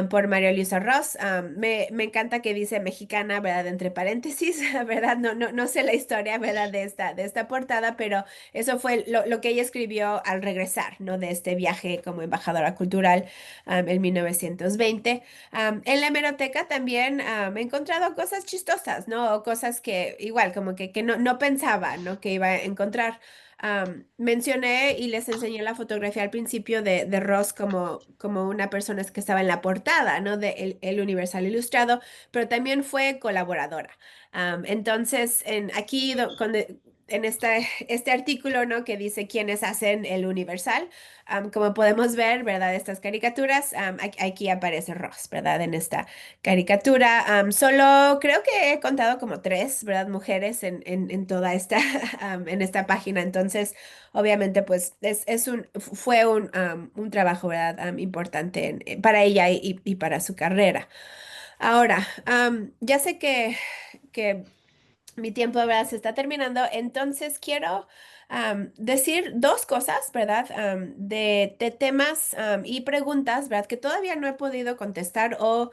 por María Luisa Ross. Me encanta que dice mexicana, ¿verdad? Entre paréntesis, ¿verdad? No sé la historia, ¿verdad? De esta portada, pero eso fue lo que ella escribió al regresar, ¿no? De este viaje como embajadora cultural, en 1920. En la hemeroteca también he encontrado cosas chistosas, ¿no? O cosas que igual, como que no pensaba, ¿no? Que iba a encontrar. Mencioné y les enseñé la fotografía al principio de Ross como una persona que estaba en la portada, ¿no? De El Universal Ilustrado, pero también fue colaboradora. Entonces, aquí, en este artículo, ¿no? Que dice quiénes hacen el Universal, como podemos ver, ¿verdad? Estas caricaturas, aquí aparece Ross, ¿verdad? En esta caricatura. Solo creo que he contado como tres, ¿verdad? Mujeres en toda en esta página. Entonces, obviamente, pues fue un trabajo, ¿verdad? Importante para ella y para su carrera. Ahora, ya sé que mi tiempo, ¿verdad? Se está terminando, entonces quiero decir dos cosas, ¿verdad? De temas y preguntas, ¿verdad? Que todavía no he podido contestar o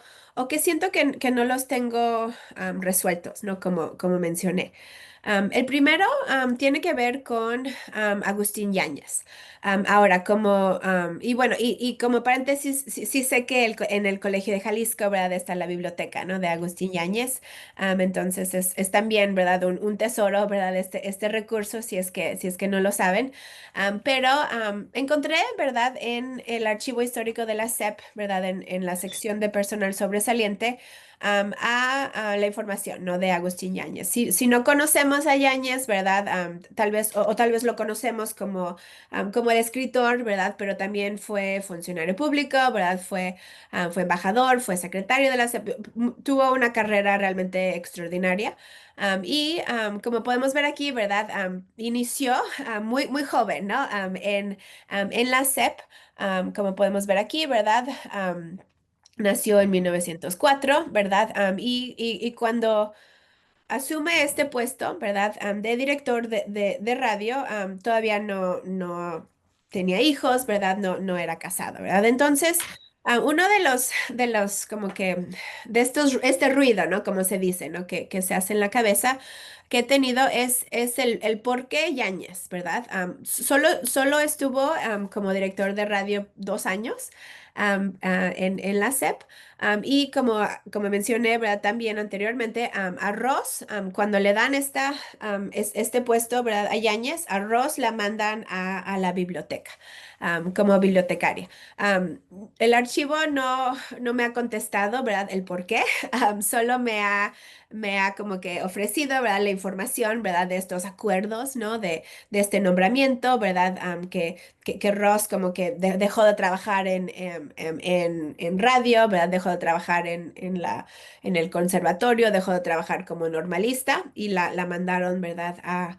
que siento que no los tengo resueltos, ¿no? Como mencioné. El primero tiene que ver con Agustín Yáñez. Ahora, y bueno, y como paréntesis, sí sé que en el Colegio de Jalisco, ¿verdad? Está la biblioteca, ¿no? De Agustín Yáñez. Entonces es también, ¿verdad? Un tesoro, ¿verdad? Este recurso, si es que no lo saben. Pero encontré, ¿verdad? En el archivo histórico de la SEP, ¿verdad? En la sección de personal sobresaliente, a la información, ¿no? De Agustín Yáñez. Si no conocemos a Yáñez, ¿verdad? Tal vez, o tal vez lo conocemos como el escritor, ¿verdad? Pero también fue funcionario público, ¿verdad? Fue embajador, fue secretario de la SEP, tuvo una carrera realmente extraordinaria. Como podemos ver aquí, ¿verdad? Inició muy, muy joven, ¿no? En la SEP, como podemos ver aquí, ¿verdad? Nació en 1904, ¿verdad? Y cuando asume este puesto, ¿verdad? De director de radio, todavía no tenía hijos, ¿verdad? No era casado, ¿verdad? Entonces, uno de los, como que, este ruido, ¿no? Como se dice, ¿no? Que se hace en la cabeza, que he tenido es el por qué Yáñez, ¿verdad? Solo estuvo como director de radio 2 años en la SEP. Y como mencioné, ¿verdad? También anteriormente, a Ross, cuando le dan este puesto, ¿verdad? A Yáñez, a Ross la mandan a la biblioteca, como bibliotecaria. Am, el archivo no me ha contestado, ¿verdad? El por qué. Solo me ha como que ofrecido, ¿verdad? La información, ¿verdad? De estos acuerdos, ¿no? De este nombramiento, ¿verdad? Que Ross como que dejó de trabajar en radio, ¿verdad? Dejó de trabajar en el conservatorio, dejó de trabajar como normalista y la mandaron, ¿verdad?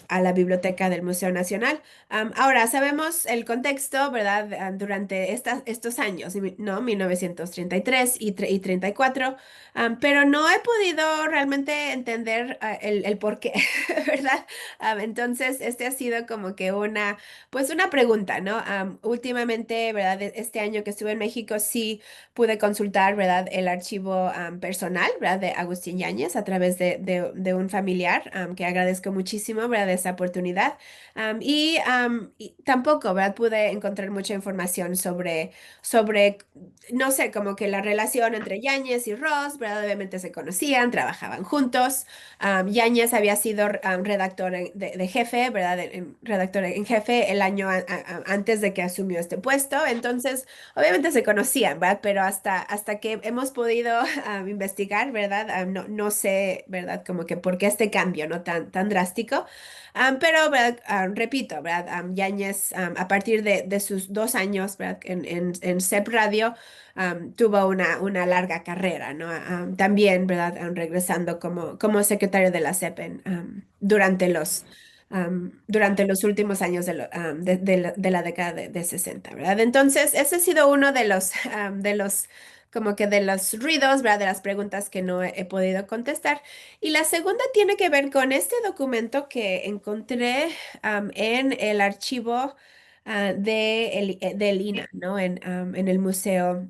a la biblioteca del Museo Nacional. Ahora, sabemos el contexto, ¿verdad? Durante estos años, ¿no? 1933 y 34, pero no he podido realmente entender el por qué, ¿verdad? Entonces, este ha sido como que pues una pregunta, ¿no? Últimamente, ¿verdad? Este año que estuve en México, sí pude consultar, ¿verdad? El archivo personal, ¿verdad? De Agustín Yáñez a través de un familiar, que agradezco muchísimo, ¿verdad? De esa oportunidad. Y tampoco, ¿verdad? Pude encontrar mucha información sobre, no sé, como que la relación entre Yáñez y Ross, ¿verdad? Obviamente se conocían, trabajaban juntos. Yáñez había sido redactor de jefe, ¿verdad? Redactor en jefe el año antes de que asumió este puesto. Entonces, obviamente se conocían, ¿verdad? Pero hasta que hemos podido investigar, ¿verdad? No sé, ¿verdad? Como que por qué este cambio, ¿no? Tan drástico. Pero, ¿verdad? Repito, ¿verdad? Yáñez, a partir de sus 2 años, ¿verdad? En CEP Radio, tuvo una larga carrera, ¿no? También, ¿verdad? Regresando como secretario de la CEP durante los últimos años de la década de 60, ¿verdad? Entonces, ese ha sido uno como que de los ruidos, ¿verdad? De las preguntas que no he podido contestar. Y la segunda tiene que ver con este documento que encontré en el archivo del INAH, ¿no? En el Museo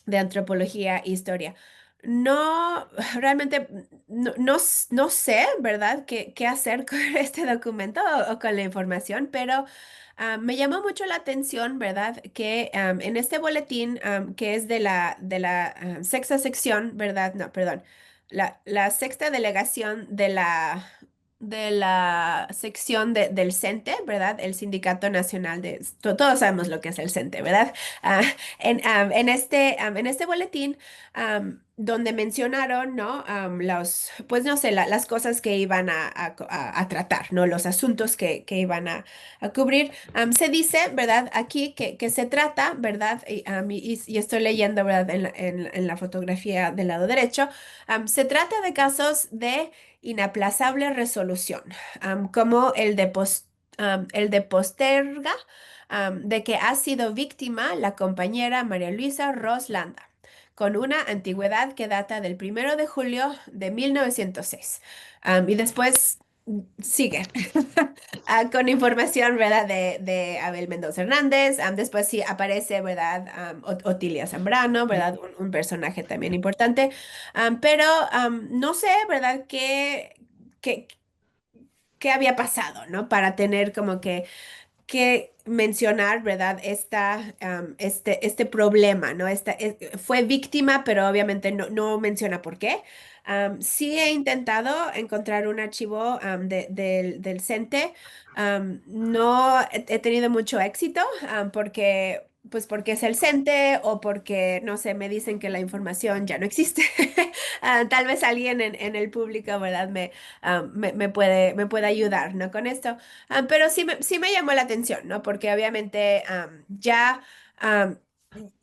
de Antropología e Historia. No, realmente no sé, ¿verdad?, qué hacer con este documento o con la información, pero me llamó mucho la atención, ¿verdad?, que en este boletín, que es de la sexta sección, ¿verdad? No, perdón, la sexta delegación de la sección del CENTE, ¿verdad? El Sindicato Nacional todos sabemos lo que es el CENTE, ¿verdad? Ah, en este boletín, donde mencionaron, ¿no? Pues no sé, las cosas que iban a tratar, ¿no? Los asuntos que iban a cubrir. Se dice, ¿verdad? Aquí que se trata, ¿verdad? Y estoy leyendo, ¿verdad? En la fotografía del lado derecho. Se trata de casos de inaplazable resolución, como el de Posterga, de que ha sido víctima la compañera María Luisa Roslanda, con una antigüedad que data del 1 de julio de 1906. Y después sigue con información, ¿verdad? De Abel Mendoza Hernández. Después sí aparece, ¿verdad? Otilia Zambrano, ¿verdad? Un personaje también importante. Pero no sé, ¿verdad? Qué, qué había pasado, ¿no? Para tener como que mencionar, ¿verdad? Este problema, ¿no? Fue víctima, pero obviamente no menciona por qué. Sí he intentado encontrar un archivo del CENTE. No he tenido mucho éxito, porque es el CENTE o porque, no sé, me dicen que la información ya no existe. Tal vez alguien en el público, ¿verdad? Me puede ayudar, ¿no? Con esto. Pero sí me llamó la atención, ¿no? Porque obviamente am,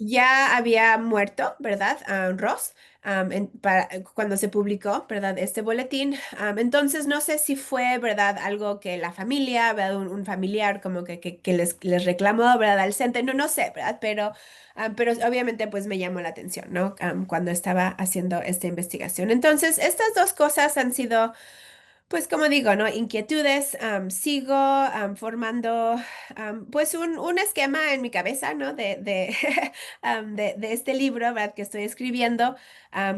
ya había muerto, ¿verdad? Ross, cuando se publicó, ¿verdad? Este boletín. Entonces, no sé si fue, ¿verdad? Algo que la familia, ¿verdad? Un familiar como que les reclamó, ¿verdad? Al CENTE, no sé, ¿verdad? Pero obviamente pues me llamó la atención, ¿no? Cuando estaba haciendo esta investigación. Entonces, estas dos cosas han sido, pues como digo, ¿no? Inquietudes. Sigo formando pues un esquema en mi cabeza, ¿no? De este libro, ¿verdad? Que estoy escribiendo.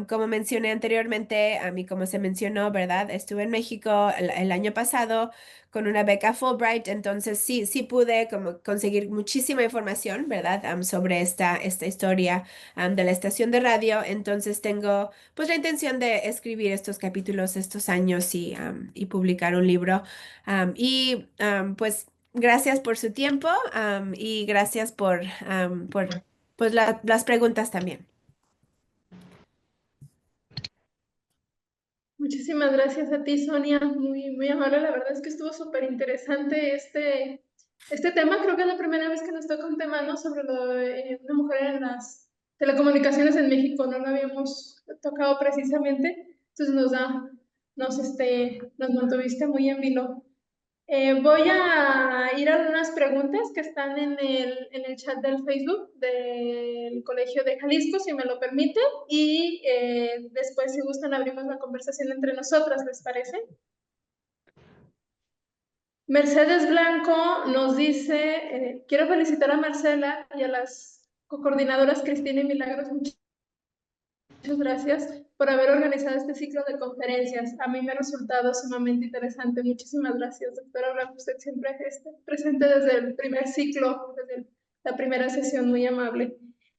Como mencioné anteriormente, a mí como se mencionó, ¿verdad? Estuve en México el año pasado con una beca Fulbright, entonces sí pude como conseguir muchísima información, ¿verdad? Sobre esta historia de la estación de radio. Entonces tengo pues la intención de escribir estos capítulos estos años y publicar un libro. Pues gracias por su tiempo, y gracias por pues las preguntas también. Muchísimas gracias a ti, Sonia. Muy, muy amable. La verdad es que estuvo súper interesante este tema. Creo que es la primera vez que nos toca un tema, ¿no? Sobre lo de una mujer en las telecomunicaciones en México. No lo habíamos tocado precisamente. Entonces nos mantuviste muy en vilo. Voy a ir a algunas preguntas que están en el chat del Facebook del Colegio de Jalisco, si me lo permite, y después, si gustan, abrimos la conversación entre nosotras, ¿les parece? Mercedes Blanco nos dice, quiero felicitar a Marcela y a las coordinadoras Cristina y Milagros. Muchas gracias por haber organizado este ciclo de conferencias. A mí me ha resultado sumamente interesante. Muchísimas gracias, doctora Blanco. Usted siempre está presente desde el primer ciclo, desde la primera sesión, muy amable.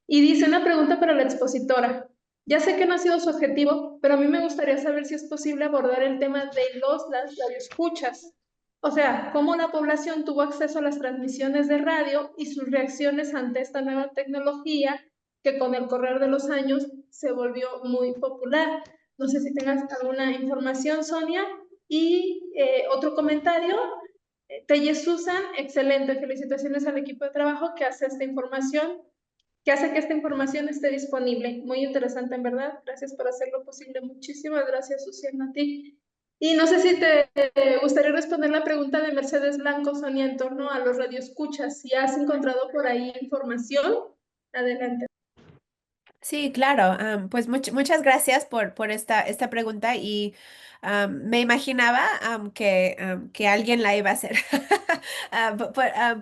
Y dice una pregunta para la expositora. Ya sé que no ha sido su objetivo, pero a mí me gustaría saber si es posible abordar el tema de las radioescuchas. O sea, cómo la población tuvo acceso a las transmisiones de radio y sus reacciones ante esta nueva tecnología que con el correr de los años se volvió muy popular. No sé si tengas alguna información, Sonia. Y otro comentario, Telle Susan, excelente, felicitaciones al equipo de trabajo que hace esta información, que hace que esta información esté disponible. Muy interesante, en verdad. Gracias por hacerlo posible. Muchísimas gracias, Susana, a ti. Y no sé si te gustaría responder la pregunta de Mercedes Blanco, Sonia, en torno a los radioescuchas. Si has encontrado por ahí información, adelante. Sí, claro. Pues muchas gracias por esta pregunta y me imaginaba que alguien la iba a hacer.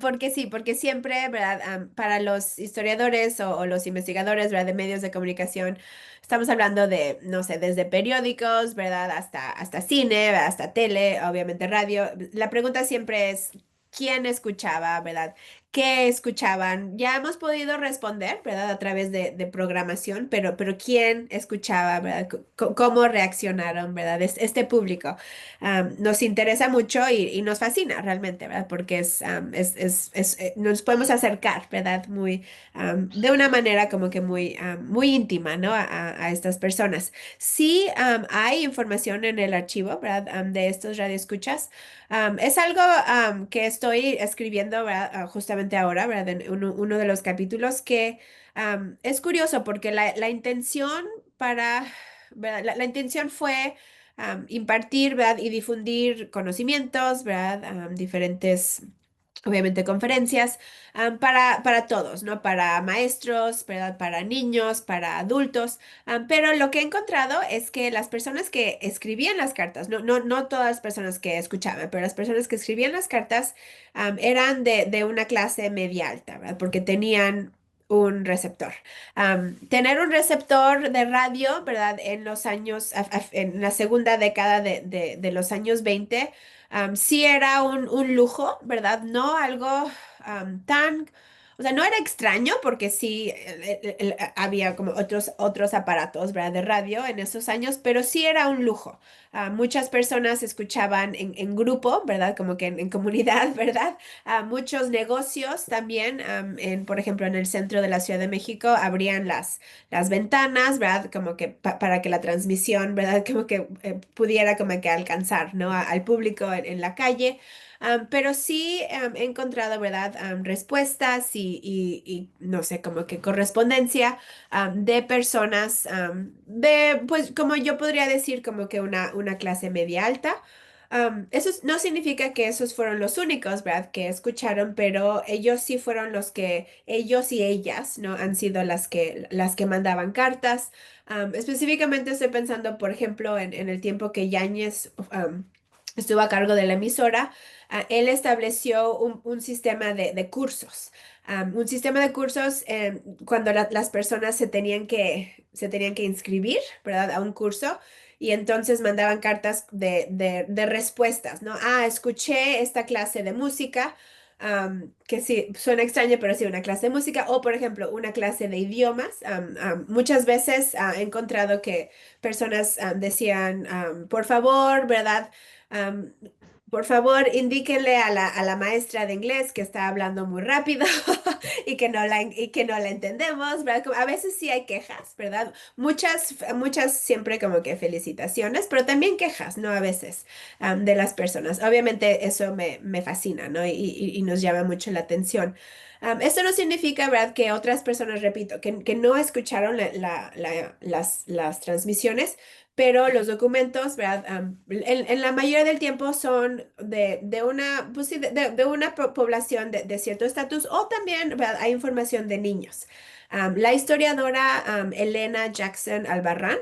Porque sí, porque siempre, ¿verdad? Para los historiadores o los investigadores, ¿verdad? De medios de comunicación, estamos hablando de, no sé, desde periódicos, ¿verdad? Hasta cine, ¿verdad? Hasta tele, obviamente radio. La pregunta siempre es, ¿quién escuchaba, ¿verdad? ¿Qué escuchaban? Ya hemos podido responder, ¿verdad? A través de programación, pero ¿quién escuchaba, ¿verdad? ¿Cómo reaccionaron, ¿verdad? Este público nos interesa mucho y nos fascina realmente, ¿verdad? Porque nos podemos acercar, ¿verdad? De una manera como que muy íntima, ¿no? A estas personas. Sí, hay información en el archivo, ¿verdad? De estos radioescuchas. Es algo que estoy escribiendo, ¿verdad? Justamente ahora, ¿verdad? En uno de los capítulos que es curioso porque la intención ¿verdad? La intención fue impartir, ¿verdad? Y difundir conocimientos, ¿verdad? Diferentes, obviamente, conferencias para todos, ¿no? Para maestros, ¿verdad? Para niños, para adultos. Pero lo que he encontrado es que las personas que escribían las cartas, no todas las personas que escuchaban, pero las personas que escribían las cartas eran de una clase media alta, ¿verdad? Porque tenían un receptor. Tener un receptor de radio, ¿verdad? En los años, en la segunda década de los años 20, sí era un lujo, ¿verdad? No algo tan, o sea, no era extraño porque sí había como otros aparatos, ¿verdad? De radio en esos años, pero sí era un lujo. Muchas personas escuchaban en grupo, ¿verdad? Como que en comunidad, ¿verdad? Muchos negocios también, por ejemplo, en el centro de la Ciudad de México, abrían las ventanas, ¿verdad? Como que para que la transmisión, ¿verdad? Como que pudiera como que alcanzar, ¿no? Al público en la calle. Pero sí he encontrado, ¿verdad? Respuestas no sé, como que correspondencia de personas pues como yo podría decir, como que una clase media alta. No significa que esos fueron los únicos, ¿verdad? Que escucharon, pero ellos sí fueron ellos y ellas, ¿no? Han sido las que mandaban cartas. Específicamente estoy pensando, por ejemplo, en el tiempo que Yáñez estuvo a cargo de la emisora. Él estableció un sistema de cursos. Un sistema de cursos cuando las personas se tenían que inscribir, ¿verdad? A un curso. Y entonces mandaban cartas de respuestas, ¿no? Escuché esta clase de música, que sí, suena extraña, pero sí, una clase de música, o por ejemplo, una clase de idiomas. Muchas veces he encontrado que personas decían, por favor, ¿verdad? Am, por favor, indíquenle a la maestra de inglés que está hablando muy rápido y que no la entendemos, ¿verdad? A veces sí hay quejas, ¿verdad? Muchas siempre como que felicitaciones, pero también quejas, ¿no? A veces de las personas. Obviamente eso me fascina, ¿no? Y nos llama mucho la atención. Esto no significa, ¿verdad? Que otras personas, repito, que no escucharon las transmisiones, pero los documentos, ¿verdad? En la mayoría del tiempo son de una, pues sí, de una población de cierto estatus o también, ¿verdad? Hay información de niños. La historiadora Elena Jackson Albarrán,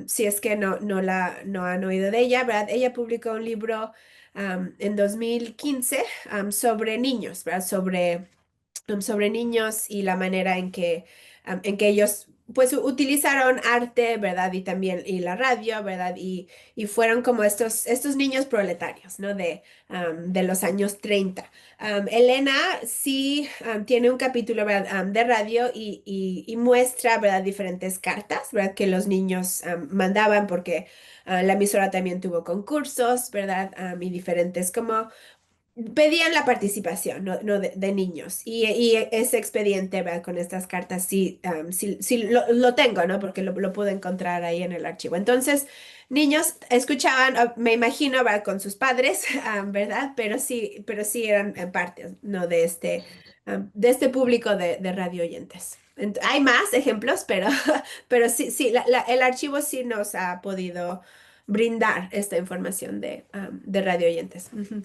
si es que no han oído de ella, ¿verdad? Ella publicó un libro en 2015 sobre niños, ¿verdad? Sobre niños y la manera en que ellos pues utilizaron arte, ¿verdad? Y también y la radio, ¿verdad? Y fueron como estos niños proletarios, ¿no? De los años 30. Elena sí tiene un capítulo, ¿verdad? De radio y muestra, ¿verdad? Diferentes cartas, ¿verdad? Que los niños mandaban porque la emisora también tuvo concursos, ¿verdad? Y diferentes como pedían la participación, ¿no? De niños. Y ese expediente, ¿verdad? Con estas cartas, sí, sí lo tengo, ¿no? Porque lo pude encontrar ahí en el archivo. Entonces, niños escuchaban, me imagino, ¿verdad? Con sus padres, ¿verdad? Pero sí eran parte, ¿no? De este público de radio oyentes. Hay más ejemplos, pero sí, el archivo sí nos ha podido brindar esta información de radio oyentes. Ujú.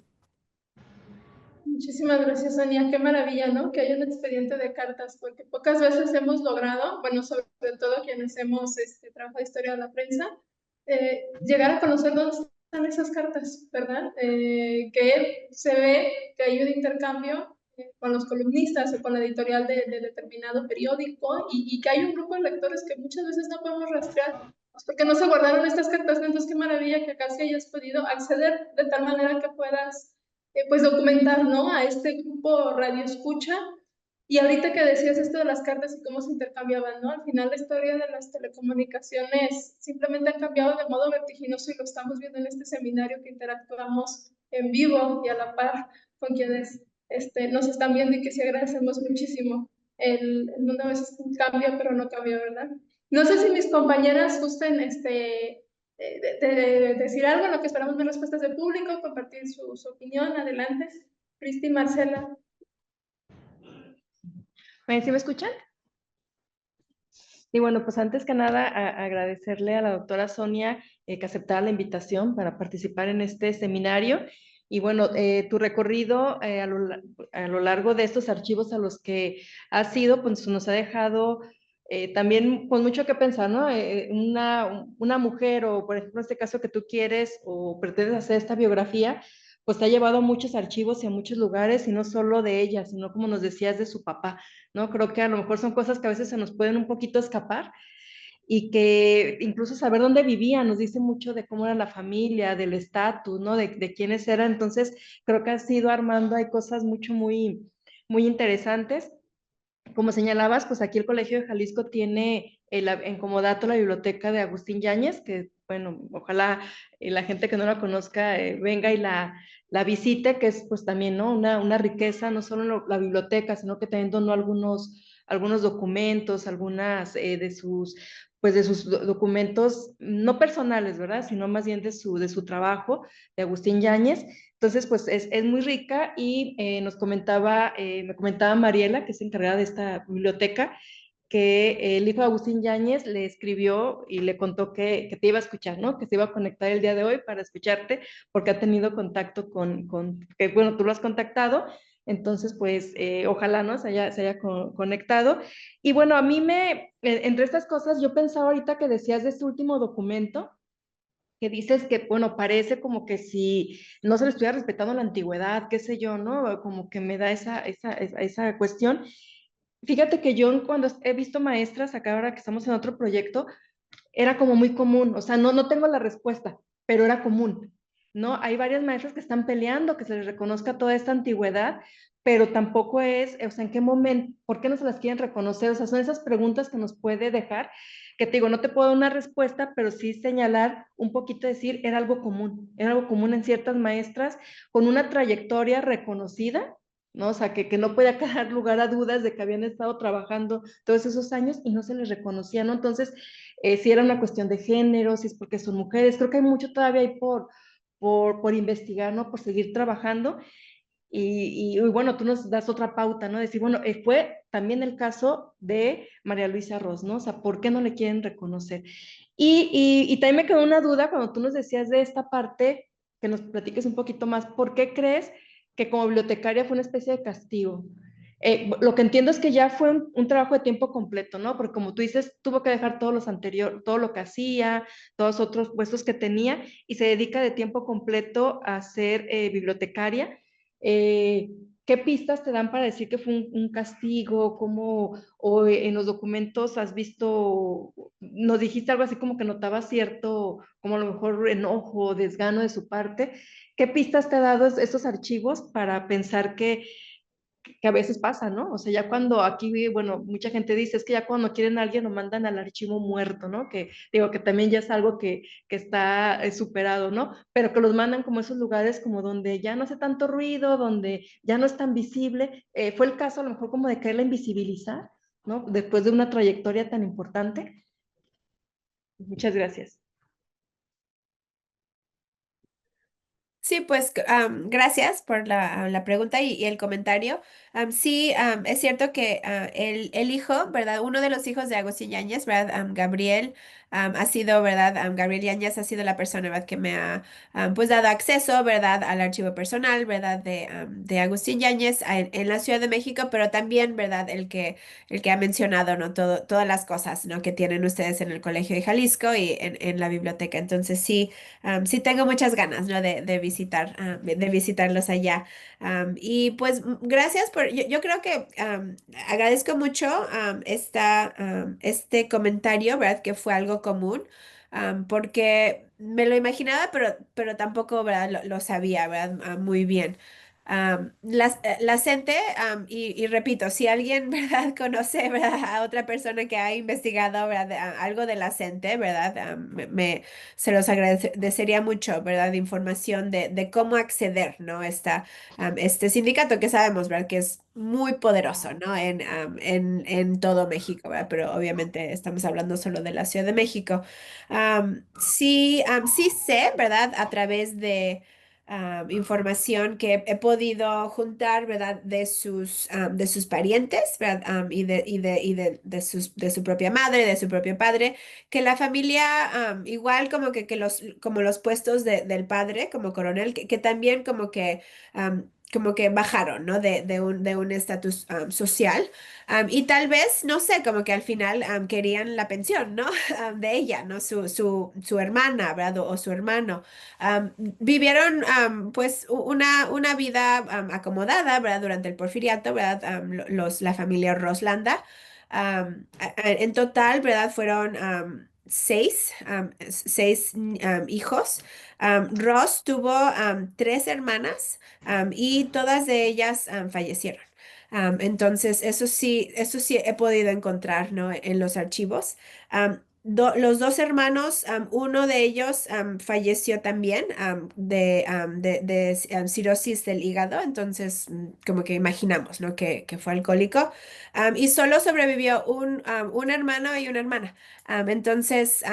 Muchísimas gracias, Sonia. Qué maravilla, ¿no? Que haya un expediente de cartas, porque pocas veces hemos logrado, bueno, sobre todo quienes hemos trabajado de historia de la prensa, llegar a conocer dónde están esas cartas, ¿verdad? Que se ve que hay un intercambio con los columnistas o con la editorial de determinado periódico y que hay un grupo de lectores que muchas veces no podemos rastrear, pues, porque no se guardaron estas cartas. Entonces, qué maravilla que acá sí hayas podido acceder de tal manera que puedas pues documentar, ¿no? A este grupo Radio Escucha. Y ahorita que decías esto de las cartas y cómo se intercambiaban, ¿no? Al final la historia de las telecomunicaciones simplemente ha cambiado de modo vertiginoso y lo estamos viendo en este seminario que interactuamos en vivo y a la par con quienes nos están viendo y que sí agradecemos muchísimo. El mundo a veces cambia, pero no cambia, ¿verdad? No sé si mis compañeras gusten decir algo en lo que esperamos ver respuestas del público, compartir su opinión. Adelante, Cristi, Marcela. ¿Sí me escuchan? Y bueno, pues antes que nada agradecerle a la doctora Sonia que aceptara la invitación para participar en este seminario. Y bueno, tu recorrido a lo largo de estos archivos a los que has ido, pues nos ha dejado también con mucho que pensar, ¿no? Una mujer o por ejemplo en este caso que tú quieres o pretendes hacer esta biografía, pues te ha llevado a muchos archivos y a muchos lugares y no solo de ella, sino como nos decías de su papá. ¿No? Creo que a lo mejor son cosas que a veces se nos pueden un poquito escapar y que incluso saber dónde vivían nos dice mucho de cómo era la familia, del estatus, ¿no? De quiénes eran. Entonces, creo que has ido armando, hay cosas muy interesantes. Como señalabas, pues aquí el Colegio de Jalisco tiene en comodato la biblioteca de Agustín Yáñez, que bueno, ojalá la gente que no la conozca venga y la visite, que es pues también, ¿no? Una riqueza, no solo la biblioteca, sino que también donó algunos documentos, algunas pues de sus documentos, no personales, ¿verdad? Sino más bien de su trabajo, de Agustín Yáñez. Entonces, pues es muy rica y me comentaba Mariela, que es encargada de esta biblioteca, que el hijo de Agustín Yáñez le escribió y le contó que te iba a escuchar, ¿no? Que se iba a conectar el día de hoy para escucharte, porque ha tenido contacto que bueno, tú lo has contactado, entonces pues ojalá, ¿no? Se haya conectado. Y bueno, a mí entre estas cosas, yo pensaba ahorita que decías de este último documento, que dices que, bueno, parece como que si no se le estuviera respetando la antigüedad, qué sé yo, ¿no? Como que me da esa cuestión. Fíjate que yo cuando he visto maestras, acá ahora que estamos en otro proyecto, era como muy común, o sea, no tengo la respuesta, pero era común, ¿no? Hay varias maestras que están peleando que se les reconozca toda esta antigüedad, pero tampoco es, o sea, ¿en qué momento? ¿Por qué no se las quieren reconocer? O sea, son esas preguntas que nos puede dejar, que te digo, no te puedo dar una respuesta, pero sí señalar un poquito, decir, era algo común en ciertas maestras con una trayectoria reconocida, ¿no? O sea, que no podía quedar lugar a dudas de que habían estado trabajando todos esos años y no se les reconocía, ¿no? Entonces, si era una cuestión de género, si es porque son mujeres, creo que hay mucho todavía ahí por investigar, ¿no? Por seguir trabajando. Y bueno, tú nos das otra pauta, ¿no? Decir, bueno, fue también el caso de María Luisa Ross, ¿no? O sea, ¿por qué no le quieren reconocer? Y también me quedó una duda cuando tú nos decías de esta parte, que nos platiques un poquito más, ¿por qué crees que como bibliotecaria fue una especie de castigo? Lo que entiendo es que ya fue un trabajo de tiempo completo, ¿no? Porque como tú dices, tuvo que dejar todos los anteriores, todo lo que hacía, todos otros puestos que tenía, y se dedica de tiempo completo a ser bibliotecaria. Eh, ¿Qué pistas te dan para decir que fue un castigo? ¿Cómo, o en los documentos has visto, nos dijiste algo así como que notaba cierto, como a lo mejor enojo, desgano de su parte? ¿Qué pistas te ha dado esos archivos para pensar que a veces pasa, ¿no? O sea, ya cuando aquí, bueno, mucha gente dice, es que ya cuando quieren a alguien lo mandan al archivo muerto, ¿no? Que digo que también ya es algo que está superado, ¿no? Pero que los mandan como esos lugares como donde ya no hace tanto ruido, donde ya no es tan visible. Fue el caso a lo mejor como de quererla invisibilizar, ¿no? Después de una trayectoria tan importante. Muchas gracias. Sí, pues gracias por la pregunta y el comentario. Sí, es cierto que el hijo, ¿verdad? Uno de los hijos de Agustín Yáñez, ¿verdad? Gabriel, ha sido, ¿verdad? Gabriel Yáñez ha sido la persona, ¿verdad? Que me ha, pues, dado acceso, ¿verdad? Al archivo personal, ¿verdad? De Agustín Yáñez en la Ciudad de México, pero también, ¿verdad? El que ha mencionado, ¿no? Todas las cosas, ¿no? Que tienen ustedes en el Colegio de Jalisco y en la biblioteca. Entonces, sí. Sí tengo muchas ganas, ¿no? De visitar, de visitarlos allá. Y pues gracias yo creo que agradezco mucho este comentario, ¿verdad? Que fue algo común, porque me lo imaginaba, pero tampoco, ¿verdad? Lo sabía, ¿verdad? Muy bien. La gente, y repito, si alguien, ¿verdad? Conoce, ¿verdad? A otra persona que ha investigado, ¿verdad? Algo de la CENTE, ¿verdad? Se los agradecería mucho, ¿verdad? De información de cómo acceder, ¿no? Este sindicato que sabemos, ¿verdad? Que es muy poderoso, ¿no? En todo México, ¿verdad? Pero obviamente estamos hablando solo de la Ciudad de México. Sí, sí sé, ¿verdad? A través de información que he podido juntar, ¿verdad? De sus parientes, ¿verdad? De su propia madre, de su propio padre, que la familia, igual como los puestos del padre, como coronel, que también como que bajaron, ¿no? De un estatus social. Y tal vez, no sé, como que al final querían la pensión, ¿no? De ella, ¿no? Su hermana, ¿verdad? O su hermano. Vivieron pues una vida acomodada, ¿verdad? Durante el porfiriato, ¿verdad? La familia Roslanda. En total, ¿verdad? Fueron seis hijos. Ross tuvo tres hermanas y todas de ellas fallecieron. Entonces, eso sí he podido encontrar, ¿no? En los archivos. Los dos hermanos, uno de ellos falleció también de cirrosis del hígado, entonces como que imaginamos, ¿no? Que fue alcohólico. Y solo sobrevivió un hermano y una hermana. Entonces,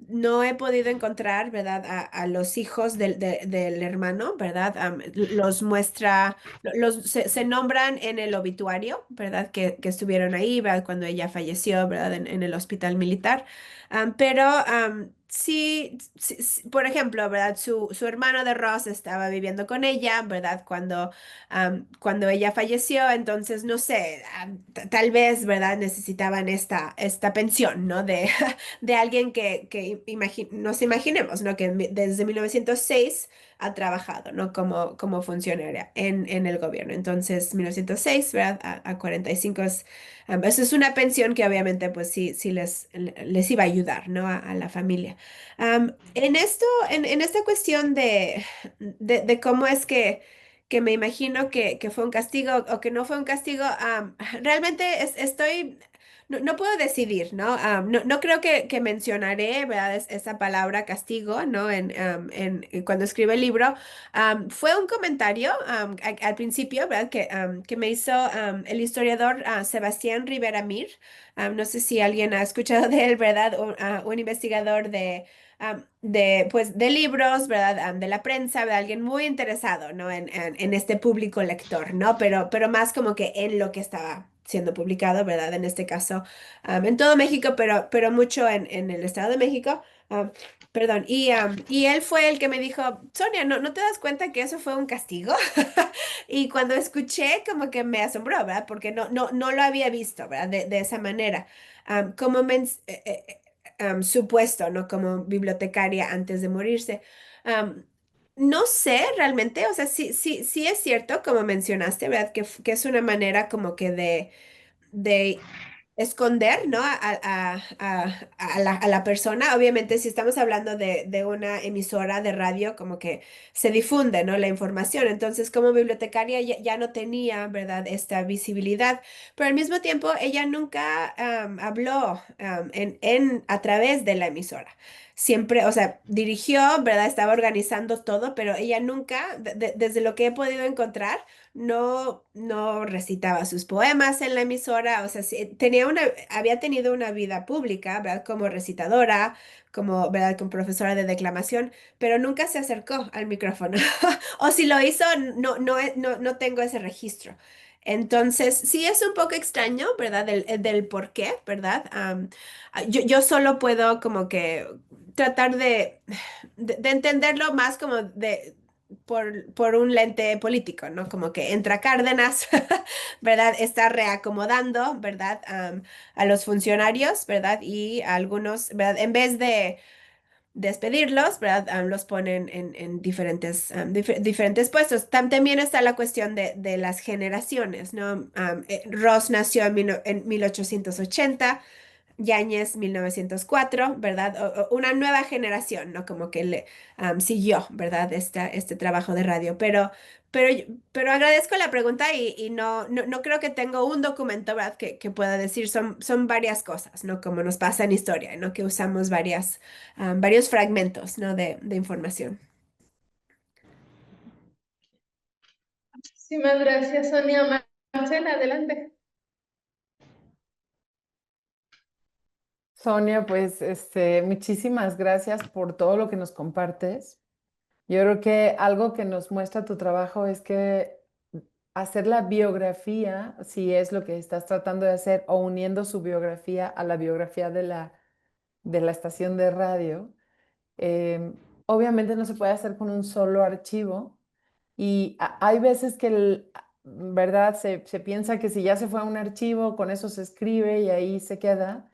no he podido encontrar, ¿verdad? A los hijos del hermano, ¿verdad? Los muestra, se nombran en el obituario, ¿verdad? Que estuvieron ahí, ¿verdad? Cuando ella falleció, ¿verdad? En el hospital militar. Pero sí, sí, sí, por ejemplo, ¿verdad? Su hermano de Ross estaba viviendo con ella, ¿verdad? Cuando ella falleció, entonces, no sé, tal vez, ¿verdad? Necesitaban esta pensión, ¿no? De alguien que nos imaginemos, ¿no? Que desde 1906 ha trabajado, ¿no? Como funcionaria en el gobierno. Entonces, 1906, ¿verdad? A 45 eso es una pensión que obviamente, pues sí, sí les iba a ayudar, ¿no? A la familia. En esta cuestión de cómo es que me imagino que fue un castigo o que no fue un castigo, realmente estoy. no puedo decidir, ¿no? No creo que mencionaré, ¿verdad? Esa palabra castigo, ¿no? Cuando escribe el libro. Fue un comentario al principio, ¿verdad? Que me hizo el historiador Sebastián Rivera Mir. No sé si alguien ha escuchado de él, ¿verdad? Un investigador pues, de libros, ¿verdad? De la prensa, ¿verdad? Alguien muy interesado, ¿no? En este público lector, ¿no? Pero más como que en lo que estaba siendo publicado, ¿verdad? En este caso, en todo México, pero mucho en el Estado de México. Perdón, y él fue el que me dijo, Sonia, ¿no te das cuenta que eso fue un castigo? Y cuando escuché, como que me asombró, ¿verdad? Porque no lo había visto, ¿verdad? De esa manera. Como supuesto, ¿no? Como bibliotecaria antes de morirse. Am, no sé realmente, o sea, sí es cierto, como mencionaste, ¿verdad? Que es una manera como que de esconder, ¿no? A la persona. Obviamente, si estamos hablando de una emisora de radio, como que se difunde, ¿no? La información. Entonces, como bibliotecaria ya no tenía, ¿verdad? Esta visibilidad. Pero al mismo tiempo, ella nunca habló a través de la emisora. Siempre, o sea, dirigió, ¿verdad? Estaba organizando todo, pero ella nunca, desde lo que he podido encontrar, no recitaba sus poemas en la emisora, o sea, había tenido una vida pública, ¿verdad? Como recitadora, como, ¿verdad? Como profesora de declamación, pero nunca se acercó al micrófono. O si lo hizo, no tengo ese registro. Entonces, sí es un poco extraño, ¿verdad? Del por qué, ¿verdad? Yo solo puedo como que tratar de entenderlo más como por un lente político, ¿no? Como que entra Cárdenas, ¿verdad? Está reacomodando, ¿verdad? A los funcionarios, ¿verdad? Y a algunos, ¿verdad? En vez de despedirlos, ¿verdad? Los ponen en diferentes, diferentes puestos. También está la cuestión de las generaciones, ¿no? Ross nació en 1880. Yáñez 1904, ¿verdad? Una nueva generación, ¿no? Como que siguió, ¿verdad? Este trabajo de radio. Pero agradezco la pregunta y no creo que tengo un documento, ¿verdad? Que pueda decir, son varias cosas, ¿no? Como nos pasa en historia, ¿no? Que usamos varios fragmentos, ¿no? De información. Muchísimas gracias, Sonia. Marcela, adelante. Sonia, pues muchísimas gracias por todo lo que nos compartes. Yo creo que algo que nos muestra tu trabajo es que hacer la biografía, si es lo que estás tratando de hacer, o uniendo su biografía a la biografía de la estación de radio, obviamente no se puede hacer con un solo archivo y hay veces que, ¿verdad? Se piensa que si ya se fue a un archivo, con eso se escribe y ahí se queda.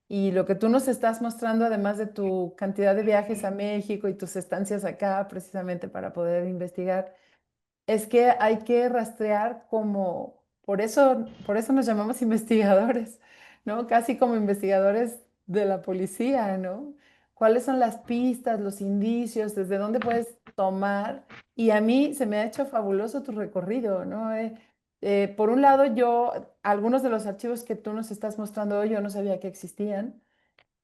Y lo que tú nos estás mostrando, además de tu cantidad de viajes a México y tus estancias acá, precisamente para poder investigar, es que hay que rastrear como, por eso nos llamamos investigadores, ¿no? Casi como investigadores de la policía, ¿no? ¿Cuáles son las pistas, los indicios, desde dónde puedes tomar? Y a mí se me ha hecho fabuloso tu recorrido, ¿no? Por un lado, algunos de los archivos que tú nos estás mostrando hoy, yo no sabía que existían.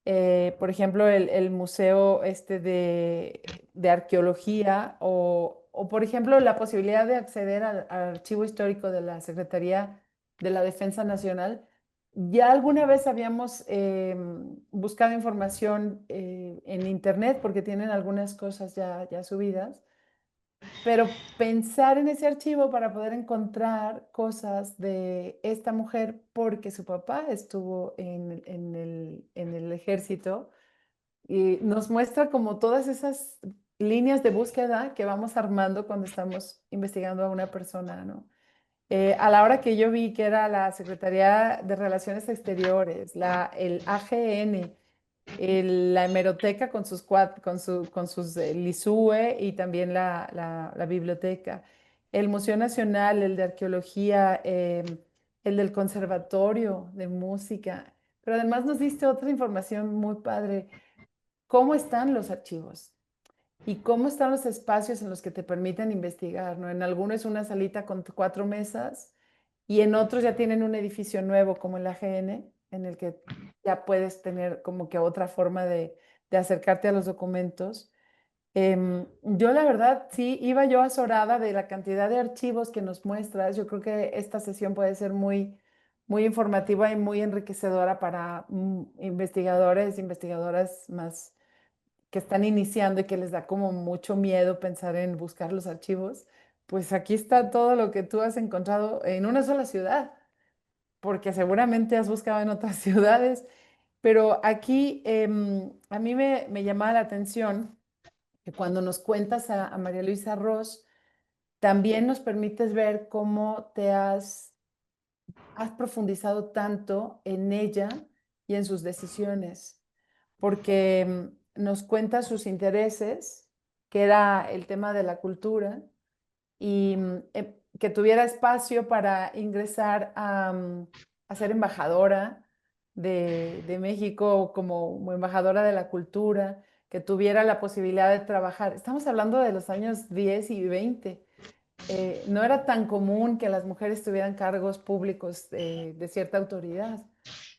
Por ejemplo, el museo de arqueología o, por ejemplo, la posibilidad de acceder al archivo histórico de la Secretaría de la Defensa Nacional. Ya alguna vez habíamos buscado información en internet porque tienen algunas cosas ya subidas, pero pensar en ese archivo para poder encontrar cosas de esta mujer porque su papá estuvo en el ejército y nos muestra como todas esas líneas de búsqueda que vamos armando cuando estamos investigando a una persona, ¿no? A la hora que yo vi que era la Secretaría de Relaciones Exteriores, el AGN, la hemeroteca con sus LISUE y también la biblioteca, el Museo Nacional, el de Arqueología, el del Conservatorio de Música, pero además nos diste otra información muy padre. ¿Cómo están los archivos? ¿Y cómo están los espacios en los que te permiten investigar? ¿No? En algunos es una salita con 4 mesas y en otros ya tienen un edificio nuevo como el AGN, en el que ya puedes tener como que otra forma de acercarte a los documentos. Yo la verdad sí iba yo azorada de la cantidad de archivos que nos muestras. Yo creo que esta sesión puede ser muy, muy informativa y muy enriquecedora para investigadores, investigadoras más que están iniciando y que les da como mucho miedo pensar en buscar los archivos. Pues aquí está todo lo que tú has encontrado en una sola ciudad, porque seguramente has buscado en otras ciudades, pero aquí a mí me llamaba la atención que cuando nos cuentas a María Luisa Ross, también nos permites ver cómo has profundizado tanto en ella y en sus decisiones, porque nos cuenta sus intereses, que era el tema de la cultura, y que tuviera espacio para ingresar a ser embajadora de México como embajadora de la cultura, que tuviera la posibilidad de trabajar. Estamos hablando de los años 10 y 20. No era tan común que las mujeres tuvieran cargos públicos de cierta autoridad,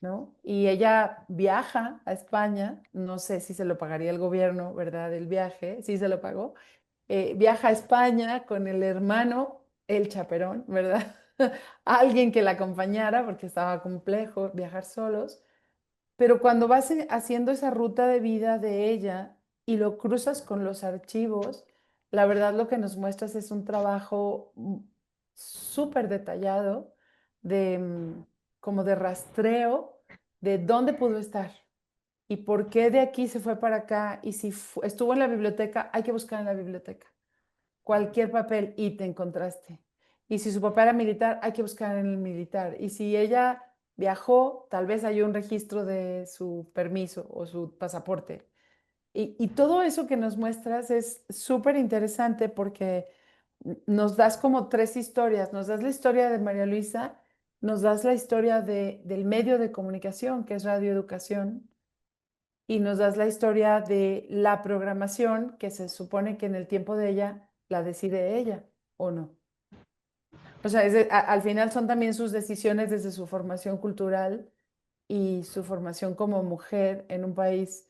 ¿no? Y ella viaja a España, no sé si se lo pagaría el gobierno, ¿verdad? El viaje, sí se lo pagó. Viaja a España con el hermano, el chaperón, ¿verdad? Alguien que la acompañara porque estaba complejo viajar solos. Pero cuando vas haciendo esa ruta de vida de ella y lo cruzas con los archivos, la verdad lo que nos muestras es un trabajo súper detallado de como de rastreo de dónde pudo estar y por qué de aquí se fue para acá y si estuvo en la biblioteca, hay que buscar en la biblioteca cualquier papel y te encontraste. Y si su papá era militar, hay que buscar en el militar. Y si ella viajó, tal vez hay un registro de su permiso o su pasaporte. Y todo eso que nos muestras es súper interesante porque nos das como tres historias. Nos das la historia de María Luisa, nos das la historia del medio de comunicación, que es Radio Educación, y nos das la historia de la programación, que se supone que en el tiempo de ella la decide ella, ¿o no? O sea, al final son también sus decisiones desde su formación cultural y su formación como mujer en un país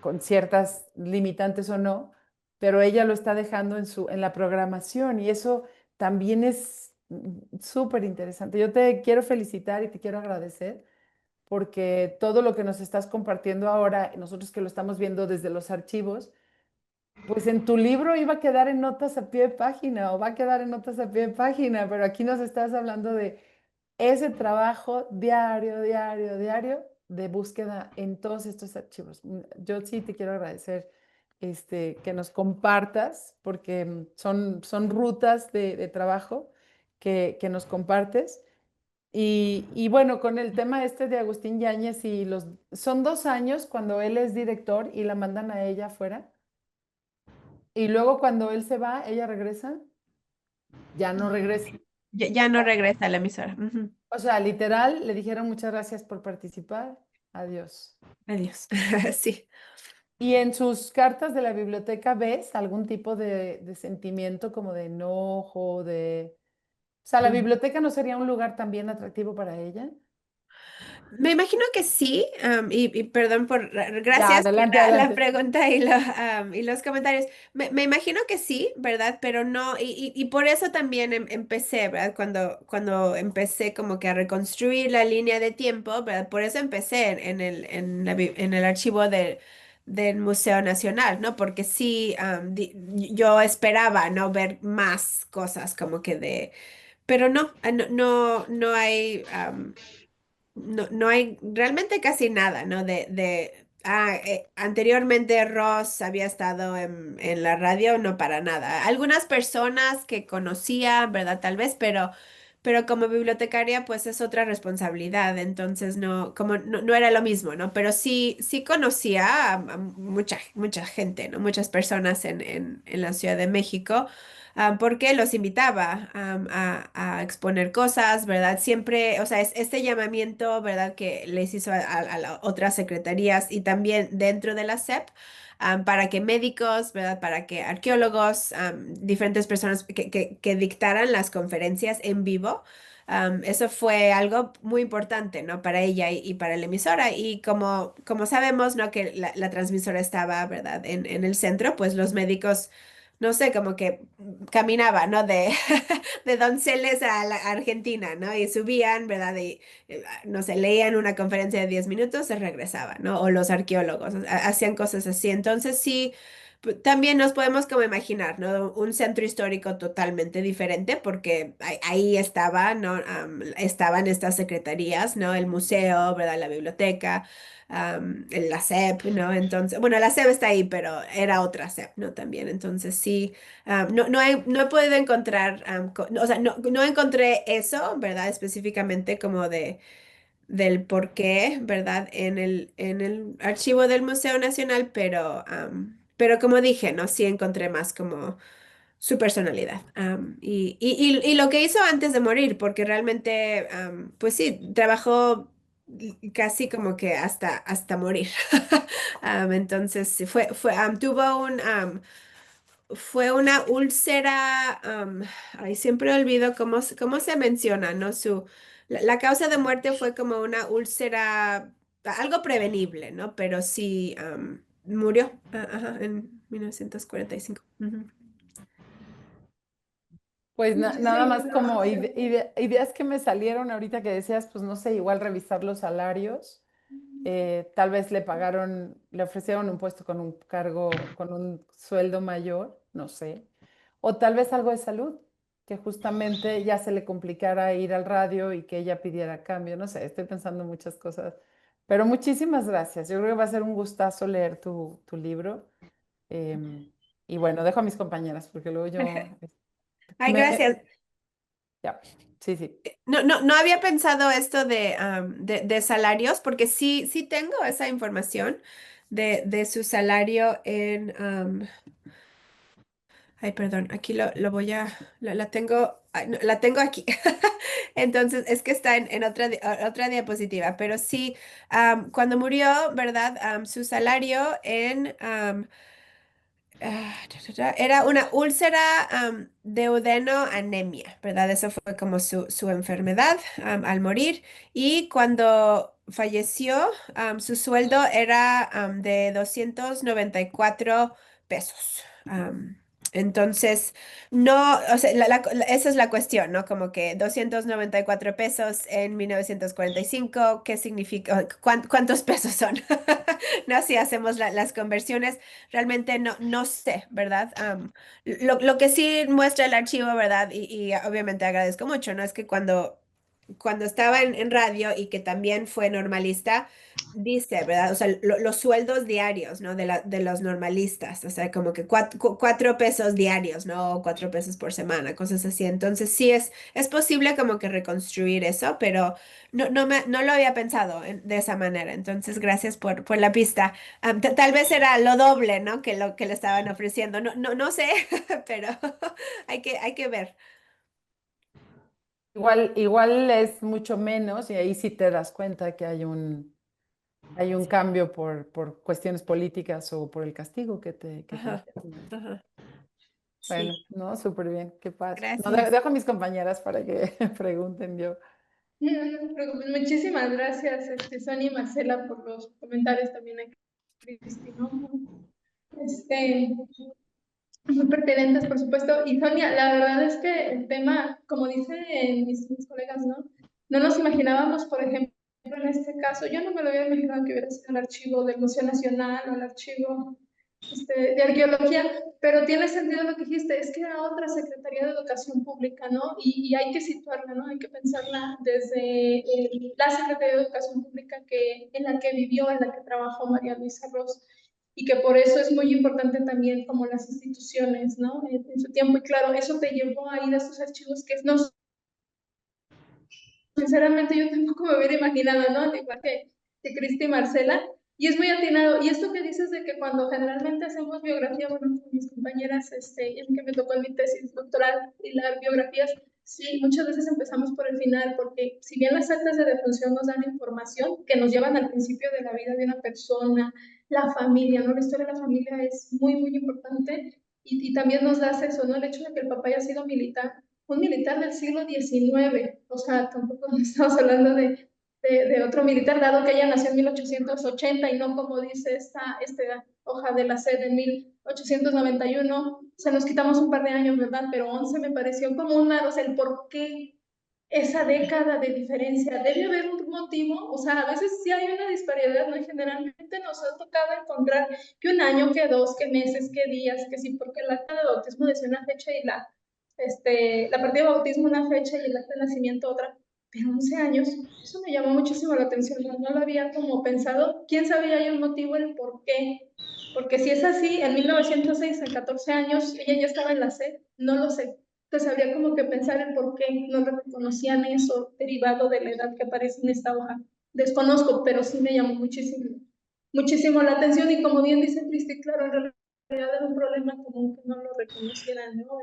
con ciertas limitantes o no, pero ella lo está dejando en la programación y eso también es súper interesante. Yo te quiero felicitar y te quiero agradecer porque todo lo que nos estás compartiendo ahora, nosotros que lo estamos viendo desde los archivos, pues en tu libro iba a quedar en notas a pie de página o va a quedar en notas a pie de página, pero aquí nos estás hablando de ese trabajo diario, diario, diario de búsqueda en todos estos archivos. Yo sí te quiero agradecer que nos compartas, porque son rutas de trabajo que nos compartes. Y bueno, con el tema este de Agustín Yáñez son 2 años cuando él es director y la mandan a ella afuera. Y luego cuando él se va, ella regresa, ya no regresa. Ya no regresa a la emisora. Ujú. O sea, literal, le dijeron muchas gracias por participar, adiós. Adiós. Sí. ¿Y en sus cartas de la biblioteca ves algún tipo de sentimiento como de enojo, de... O sea, ¿la biblioteca no sería un lugar también atractivo para ella? Me imagino que sí, y perdón Ya, gracias por adelante, la adelante. pregunta y los comentarios. Me imagino que sí, ¿verdad? Pero no, y por eso también empecé, ¿verdad? Cuando empecé como que a reconstruir la línea de tiempo, ¿verdad? Por eso empecé en el archivo del Museo Nacional, ¿no? Porque sí, yo esperaba, ¿no? Ver más cosas como que pero no, no hay... no hay realmente casi nada, ¿no? Anteriormente Ross había estado en la radio, no para nada. Algunas personas que conocía, ¿verdad? Tal vez, pero como bibliotecaria, pues es otra responsabilidad. Entonces, no era lo mismo, ¿no? Pero sí conocía a mucha gente, ¿no? Muchas personas en la Ciudad de México porque los invitaba a exponer cosas, ¿verdad? Siempre, o sea, es este llamamiento, ¿verdad? Que les hizo a las otras secretarías y también dentro de la SEP, para que médicos, ¿verdad? Para que arqueólogos, diferentes personas que dictaran las conferencias en vivo. Eso fue algo muy importante, ¿no? Para ella y para la emisora. Y como sabemos, ¿no? Que la transmisora estaba, ¿verdad? En el centro, pues los médicos, no sé, como que caminaban, ¿no? De Donceles a la Argentina, ¿no? Y subían, ¿verdad? Y, no sé, leían una conferencia de 10 minutos, se regresaban, ¿no? O los arqueólogos hacían cosas así. Entonces sí, también nos podemos como imaginar, ¿no? Un centro histórico totalmente diferente porque ahí estaba, ¿no? Estaban estas secretarías, ¿no? El museo, ¿verdad? La biblioteca, la SEP, ¿no? Entonces, bueno, la SEP está ahí, pero era otra SEP, ¿no? También, entonces sí, no he podido encontrar, o sea, no encontré eso, ¿verdad? Específicamente como del por qué, ¿verdad? En el archivo del Museo Nacional, pero como dije, ¿no? Sí encontré más como su personalidad. Y lo que hizo antes de morir, porque realmente, pues sí, trabajó casi como que hasta morir. Entonces, sí, tuvo fue una úlcera, ay, siempre olvido cómo se menciona, ¿no? La causa de muerte fue como una úlcera, algo prevenible, ¿no? Pero sí, murió, ajá, en 1945. Ujú. Pues nada Muchísimas más como gracias. ideas que me salieron ahorita que decías, pues no sé, igual revisar los salarios. Tal vez le ofrecieron un puesto con un cargo, con un sueldo mayor, no sé. O tal vez algo de salud, que justamente ya se le complicara ir al radio y que ella pidiera cambio, no sé, estoy pensando en muchas cosas. Pero muchísimas gracias. Yo creo que va a ser un gustazo leer tu libro. Em, y bueno, dejo a mis compañeras porque luego yo Ay, me, gracias. ya, sí, sí. No había pensado esto de salarios, porque sí tengo esa información de su salario ay, perdón, aquí lo voy la tengo, ay, no, la tengo aquí. Entonces, es que está en otra diapositiva, pero sí, cuando murió, ¿verdad? Su salario era una úlcera duodeno anemia, ¿verdad? Eso fue como su enfermedad al morir. Y cuando falleció, su sueldo era de 294 pesos. Entonces, no, o sea, esa es la cuestión, ¿no? Como que 294 pesos en 1945, ¿qué significa? ¿Cuántos pesos son? ¿No? Si hacemos las conversiones. Realmente no sé, ¿verdad? Lo que sí muestra el archivo, ¿verdad? Y obviamente agradezco mucho, ¿no? Es que cuando estaba en radio y que también fue normalista, dice, ¿verdad? O sea, los sueldos diarios, ¿no? De los normalistas, o sea, como que 4 pesos diarios, ¿no? O 4 pesos por semana, cosas así. Entonces sí es posible como que reconstruir eso, pero no lo había pensado de esa manera. Entonces, gracias por la pista. Tal vez era lo doble, ¿no? Que lo que le estaban ofreciendo. No sé, pero hay que ver. Igual es mucho menos y ahí sí te das cuenta que hay un cambio por cuestiones políticas o por el castigo que te Ajá, dijeron, ¿no? ajá. Bueno, Sí, no, súper bien, qué padre. No, gracias. dejo a mis compañeras para que pregunten yo. No te preocupes. Muchísimas gracias, Sonia y Marcela, por los comentarios también aquí, Cristi, ¿no? Este, Muy pertinentes, por supuesto. Y Sonia, la verdad es que el tema, como dicen mis colegas, ¿no? No nos imaginábamos, por ejemplo, en este caso, yo no me lo hubiera imaginado que hubiera sido el archivo del Museo Nacional o el archivo de arqueología, pero tiene sentido lo que dijiste, es que era otra Secretaría de Educación Pública, ¿no? Y hay que situarla, ¿no? Hay que pensarla desde la Secretaría de Educación Pública en la que vivió, en la que trabajó María Luisa Ross y que por eso es muy importante también como las instituciones, ¿no? En su tiempo, y claro, eso te llevó a ir a estos archivos que no, sinceramente yo tampoco me hubiera imaginado, ¿no? Al igual que Cristi y Marcela, y es muy atinado, y esto que dices de que cuando generalmente hacemos biografía, bueno, con mis compañeras, que me tocó en mi tesis doctoral, y las biografías, sí, muchas veces empezamos por el final, porque si bien las actas de defunción nos dan información que nos llevan al principio de la vida de una persona, la familia, ¿no? La historia de la familia es muy, muy importante, y también nos da eso, ¿no? El hecho de que el papá haya sido militar, un militar del siglo XIX, o sea, tampoco estamos hablando de otro militar, dado que ella nació en 1880 y no como dice esta hoja de la SED en 1891, o sea, nos quitamos un par de años, ¿verdad? Pero 11 me pareció como o sea, el por qué esa década de diferencia. Debe haber un motivo, o sea, a veces sí hay una disparidad, ¿no? Y generalmente nos ha tocado encontrar que un año, que dos, que meses, que días, que sí, porque el acta de bautismo decía una fecha y la partida de bautismo una fecha y el acta de nacimiento otra, pero 11 años, eso me llamó muchísimo la atención, no lo había como pensado, quién sabe hay un motivo, el por qué, porque si es así, en 1906, en 14 años, ella ya estaba en la SED, no lo sé. Entonces habría como que pensar el por qué no reconocían eso derivado de la edad que aparece en esta hoja. Desconozco, pero sí me llamó muchísimo la atención y como bien dice Cristi, claro, en realidad era un problema común que no lo reconocieran, ¿no?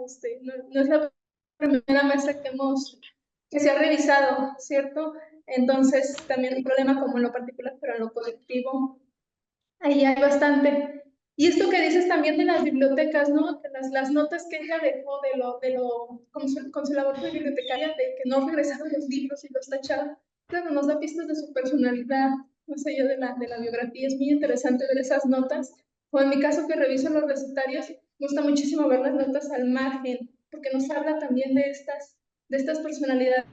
No es la primera vez que se ha revisado, ¿cierto? Entonces también un problema como en lo particular, pero en lo colectivo ahí hay bastante. Y esto que dices también de las bibliotecas, ¿no? Que las notas que ella dejó con su labor de bibliotecaria, de que no regresaron los libros y los tacharon, claro, nos da pistas de su personalidad, más allá de la biografía. Es muy interesante ver esas notas. O en mi caso, que reviso los recetarios, me gusta muchísimo ver las notas al margen, porque nos habla también de estas personalidades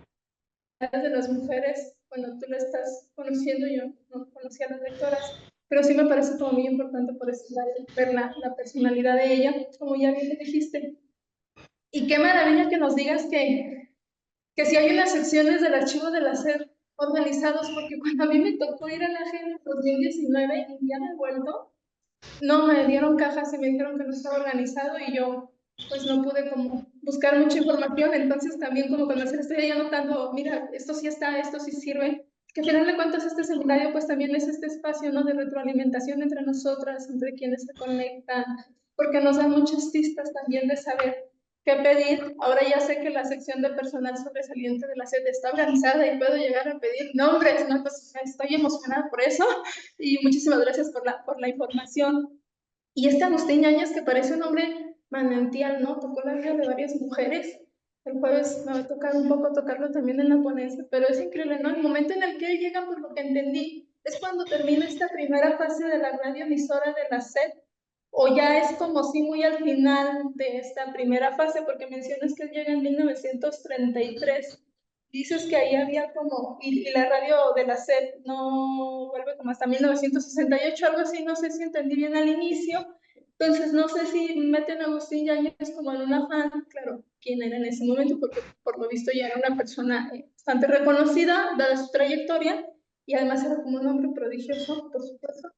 de las mujeres. Cuando tú la estás conociendo, yo no conocía a las lectoras, pero sí me parece como muy importante por eso ver la personalidad de ella, como ya bien dijiste. Y qué maravilla que nos digas que si hay unas secciones del archivo de la SED organizados, porque cuando a mí me tocó ir a la agenda en 2019 y ya me he vuelto, no me dieron cajas y me dijeron que no estaba organizado y yo pues no pude como buscar mucha información, entonces también como cuando se estoy ahí anotando, mira, esto sí está, esto sí sirve, que al final de cuentas este seminario pues también es este espacio, ¿no? De retroalimentación entre nosotras, entre quienes se conectan, porque nos dan muchas pistas también de saber qué pedir. Ahora ya sé que la sección de personal sobresaliente de la SED está organizada y puedo llegar a pedir nombres, ¿no? Pues estoy emocionada por eso y muchísimas gracias por la información. Y este Agustín Yáñez, que parece un hombre manantial, ¿no? Tocó la vida de varias mujeres. El jueves me va a tocar un poco tocarlo también en la ponencia, pero es increíble, ¿no? El momento en el que él llega, por lo que entendí, es cuando termina esta primera fase de la radioemisora de la SED, o ya es como si muy al final de esta primera fase, porque mencionas que él llega en 1933. Dices que ahí había como, y la radio de la SED no vuelve como hasta 1968, algo así, no sé si entendí bien al inicio. Entonces, no sé si meten a Agustín Yáñez como en un afán, claro, quién era en ese momento, porque por lo visto ya era una persona bastante reconocida, dada su trayectoria, y además era como un hombre prodigioso, por supuesto.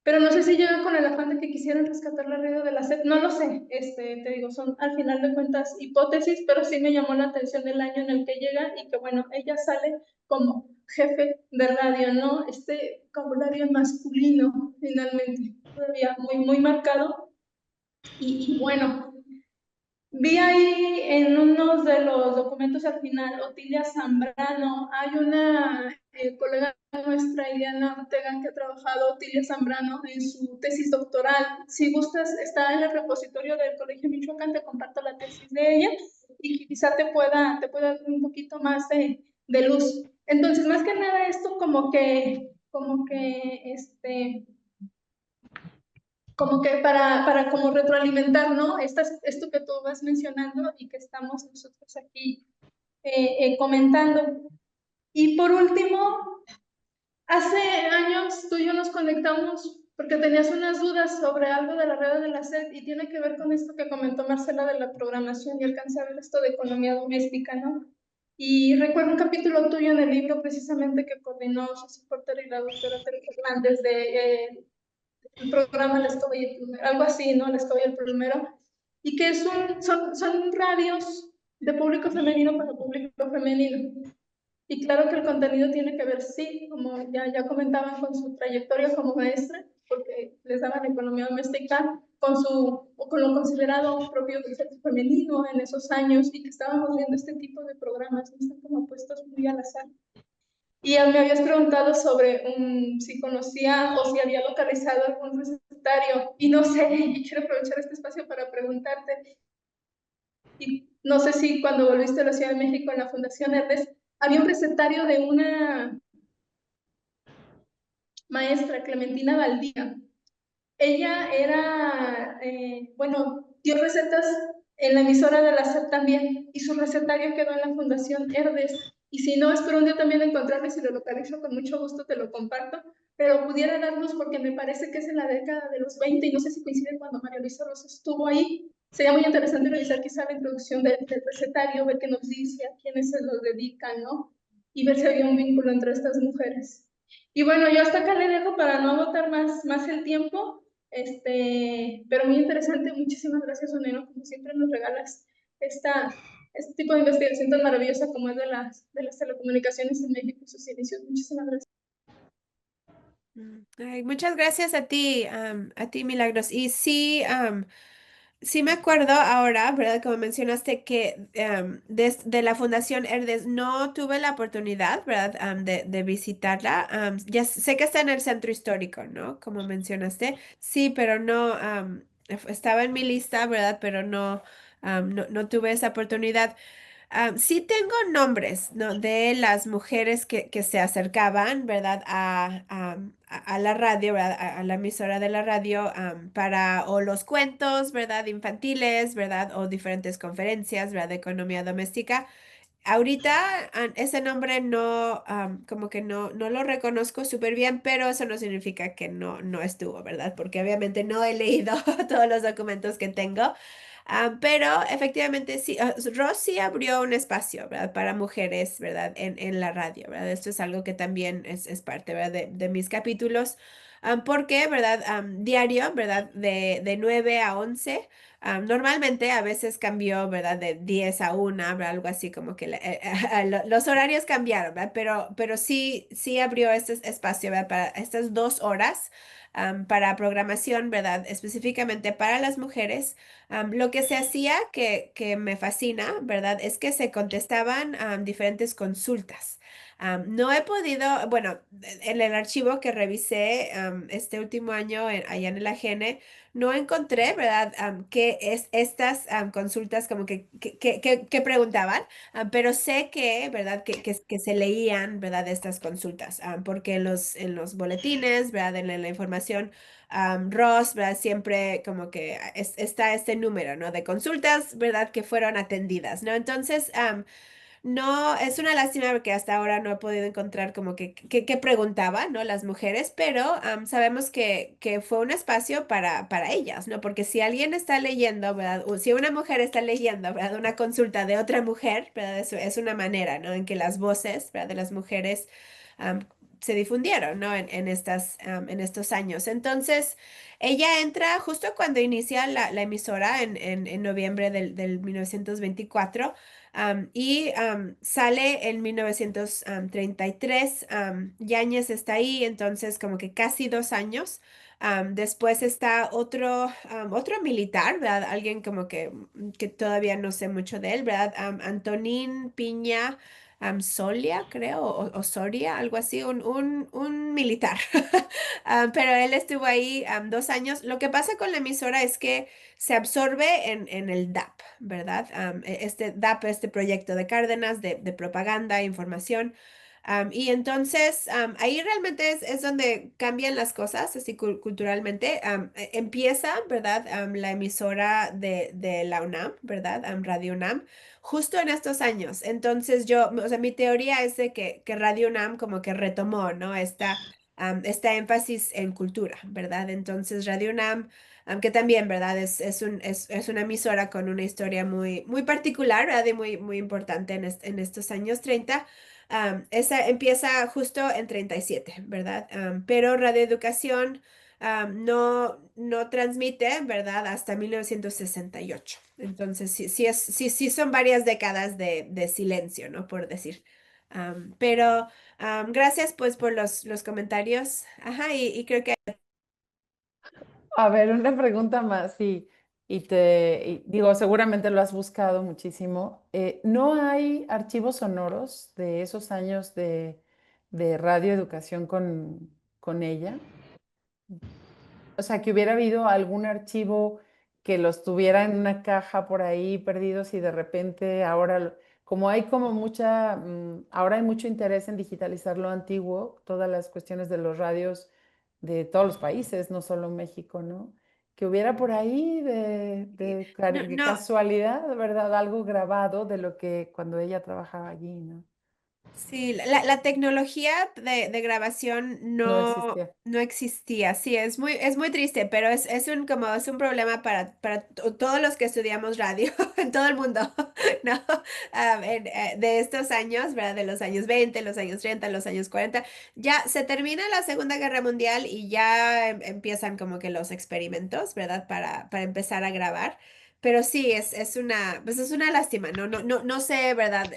Pero no sé si llega con el afán de que quisieran rescatar la radio de la SED, no lo sé, te digo, son al final de cuentas hipótesis, pero sí me llamó la atención el año en el que llega y que bueno, ella sale como jefe de radio, ¿no? Este vocabulario masculino, finalmente, todavía muy marcado. Y bueno, vi ahí en uno de los documentos al final, Otilia Zambrano, hay una colega nuestra, Ileana Ortega, que ha trabajado Otilia Zambrano en su tesis doctoral. Si gustas, está en el repositorio del Colegio Michoacán, te comparto la tesis de ella y quizá te pueda dar un poquito más de luz. Entonces, más que nada esto como que para como retroalimentar, ¿no? Esto que tú vas mencionando y que estamos nosotros aquí comentando. Y por último, hace años tú y yo nos conectamos porque tenías unas dudas sobre algo de la red de la SED y tiene que ver con esto que comentó Marcela de la programación y alcancé a ver esto de economía doméstica, ¿no? Y recuerdo un capítulo tuyo en el libro precisamente que coordinó José Porter y la doctora Teresa Hernández de el programa La Escoba y el Plumero, algo así, ¿no? La Escoba y el Plumero, y que son radios de público femenino para público femenino. Y claro que el contenido tiene que ver, sí, como ya comentaban, con su trayectoria como maestra, porque les daban economía doméstica, con lo considerado propio del sexo femenino en esos años, y que estábamos viendo este tipo de programas, no están como puestos muy al azar. Y me habías preguntado sobre si conocía o si había localizado algún recetario. Y no sé, y quiero aprovechar este espacio para preguntarte. Y no sé si cuando volviste a la Ciudad de México en la Fundación Herdes, había un recetario de una maestra, Clementina Valdía. Ella era, bueno, dio recetas en la emisora de la SEP también, y su recetario quedó en la Fundación Herdes. Y si no, espero un día también encontrarlo, y si lo localizo, con mucho gusto te lo comparto. Pero pudiera darnos, porque me parece que es en la década de los 20, y no sé si coincide cuando María Luisa Rosa estuvo ahí. Sería muy interesante revisar quizá la introducción del recetario, ver qué nos dice, a quiénes se lo dedican, ¿no? Y ver si había un vínculo entre estas mujeres. Y bueno, yo hasta acá le dejo para no agotar más el tiempo. Pero muy interesante. Muchísimas gracias, Oneno. Como siempre nos regalas este tipo de investigación tan maravillosa como es de las telecomunicaciones en México y sus inicios. Muchísimas gracias. Ay, muchas gracias a ti, Milagros. Y sí, sí me acuerdo ahora, ¿verdad? Como mencionaste que de la Fundación Herdes no tuve la oportunidad, ¿verdad? De visitarla. Ya sé que está en el centro histórico, ¿no? Como mencionaste. Sí, pero no, estaba en mi lista, ¿verdad? Pero no tuve esa oportunidad. Sí tengo nombres, ¿no? De las mujeres que se acercaban, ¿verdad? A la radio, ¿verdad? A la emisora de la radio para o los cuentos, ¿verdad? Infantiles, ¿verdad? O diferentes conferencias, ¿verdad? De economía doméstica. Ahorita ese nombre no, como que no lo reconozco súper bien, pero eso no significa que no estuvo, ¿verdad? Porque obviamente no he leído todos los documentos que tengo. Pero efectivamente sí, Ross sí abrió un espacio, ¿verdad? Para mujeres, ¿verdad? En la radio, ¿verdad? Esto es algo que también es parte, ¿verdad? De mis capítulos. Porque, ¿verdad? Diario, ¿verdad? De 9 a 11. Normalmente a veces cambió, ¿verdad? De 10 a 1, ¿verdad? Algo así como que los horarios cambiaron, ¿verdad? Pero sí abrió este espacio, ¿verdad? Para estas 2 horas para programación, ¿verdad? Específicamente para las mujeres. Lo que se hacía que me fascina, ¿verdad? Es que se contestaban diferentes consultas. No he podido, bueno, en el archivo que revisé este último año allá en el AGN, no encontré, ¿verdad? Qué es estas consultas como que preguntaban, pero sé que, ¿verdad? Que se leían, ¿verdad? Estas consultas, porque en los boletines, ¿verdad? En la información, Ross, ¿verdad? Siempre como que está este número, ¿no? De consultas, ¿verdad? Que fueron atendidas, ¿no? Entonces, no, es una lástima porque hasta ahora no he podido encontrar como que preguntaban, ¿no? Las mujeres, pero sabemos que fue un espacio para ellas, ¿no? Porque si alguien está leyendo, ¿verdad? O si una mujer está leyendo, ¿verdad? Una consulta de otra mujer, ¿verdad? Eso es una manera, ¿no? En que las voces, ¿verdad? De las mujeres am, se difundieron, ¿no? En estos años. Entonces, ella entra justo cuando inicia la emisora en noviembre del 1924. Sale en 1933. Yáñez está ahí, entonces como que casi 2 años. Después está otro militar, ¿verdad? Alguien como que todavía no sé mucho de él, ¿verdad? Antonín Piña Solia, creo, o Soria, algo así, un militar. Pero él estuvo ahí 2 años. Lo que pasa con la emisora es que se absorbe en el DAP, ¿verdad? Este DAP, este proyecto de Cárdenas de propaganda, información. Y entonces ahí realmente es donde cambian las cosas, así culturalmente. Empieza, ¿verdad? La emisora de la UNAM, ¿verdad? Radio UNAM, justo en estos años. Entonces o sea, mi teoría es de que Radio UNAM como que retomó, ¿no? Esta énfasis en cultura, ¿verdad? Entonces Radio UNAM aunque también, ¿verdad? Es una emisora con una historia muy particular, ¿verdad? Y muy importante en estos años 30. Esa empieza justo en 37, ¿verdad? Pero radioeducación no transmite, ¿verdad? Hasta 1968. Entonces, sí son varias décadas de silencio, ¿no? Por decir. Pero gracias pues por los comentarios. Ajá, y creo que A ver, una pregunta más y digo, seguramente lo has buscado muchísimo. ¿No hay archivos sonoros de esos años de radioeducación con ella? O sea, que hubiera habido algún archivo que los tuviera en una caja por ahí perdidos y de repente ahora como hay como mucha, ahora hay mucho interés en digitalizar lo antiguo, todas las cuestiones de los radios de todos los países, no solo México, ¿no? Que hubiera por ahí No, de no, casualidad, ¿verdad? Algo grabado de lo que cuando ella trabajaba allí, ¿no? sí, la tecnología de grabación No no, existía. no existía. Sí, es muy triste, pero como, es un problema para todos los que estudiamos radio en todo el mundo, ¿no? De estos años, ¿verdad? De los años 20, los años 30, los años 40. Ya se termina la Segunda Guerra Mundial y ya empiezan como que los experimentos, ¿verdad? Para empezar a grabar. Pero sí, pues es una lástima, ¿no? No sé, ¿verdad?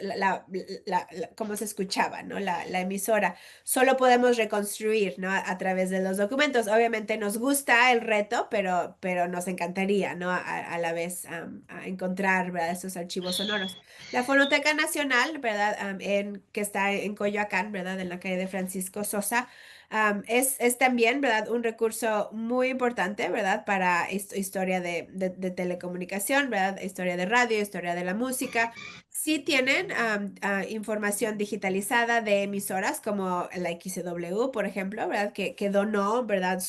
Cómo se escuchaba, ¿no? La emisora. Solo podemos reconstruir, ¿no? A través de los documentos. Obviamente nos gusta el reto, pero nos encantaría, ¿no? A la vez a encontrar, ¿verdad? Esos archivos sonoros. La Fonoteca Nacional, ¿verdad? Que está en Coyoacán, ¿verdad? En la calle de Francisco Sosa. Es también, ¿verdad? Un recurso muy importante, ¿verdad? Para historia de telecomunicación, ¿verdad? Historia de radio, historia de la música. Sí tienen información digitalizada de emisoras como la XW, por ejemplo, ¿verdad? Que donó, ¿verdad?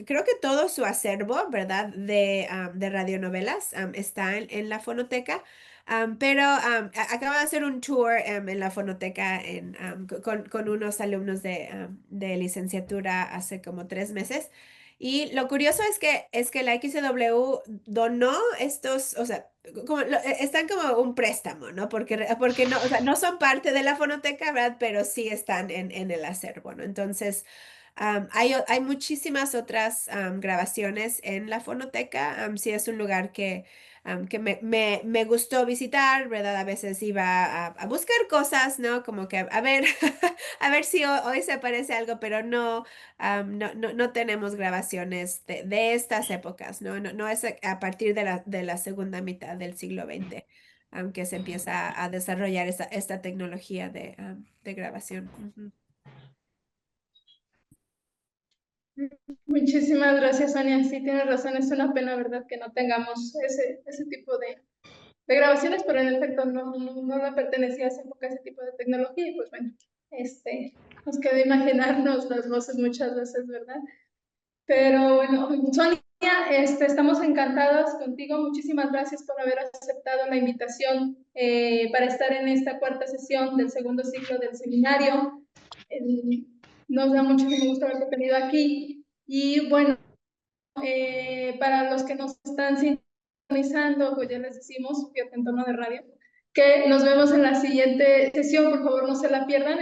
Creo que todo su acervo, ¿verdad? De radionovelas está en la fonoteca. Pero acabo de hacer un tour en la fonoteca con unos alumnos de licenciatura hace como 3 meses. Y lo curioso es que la XW donó estos, o sea, están como un préstamo, ¿no? Porque no, o sea, no son parte de la fonoteca, ¿verdad? Pero sí están en el acervo, ¿no? Entonces, hay muchísimas otras grabaciones en la fonoteca. Sí es un lugar que me gustó visitar, ¿verdad? A veces iba a buscar cosas, ¿no? Como que a ver, a ver si hoy se aparece algo, pero no tenemos grabaciones de estas épocas, ¿no? No es a partir de la segunda mitad del siglo XX, que se empieza a desarrollar esta tecnología de grabación. Ujú. Muchísimas gracias, Sonia. Sí, tienes razón, es una pena, ¿verdad?, que no tengamos ese tipo de grabaciones, pero en efecto no me pertenecía a esa época ese tipo de tecnología y pues bueno, nos queda imaginarnos las voces muchas veces, ¿verdad? Pero bueno, Sonia, estamos encantadas contigo. Muchísimas gracias por haber aceptado la invitación para estar en esta cuarta sesión del segundo ciclo del seminario. Nos da muchísimo gusto haberte tenido aquí. Y bueno, para los que nos están sintonizando, pues ya les decimos, fíjate en tono de radio, que nos vemos en la siguiente sesión. Por favor, no se la pierdan,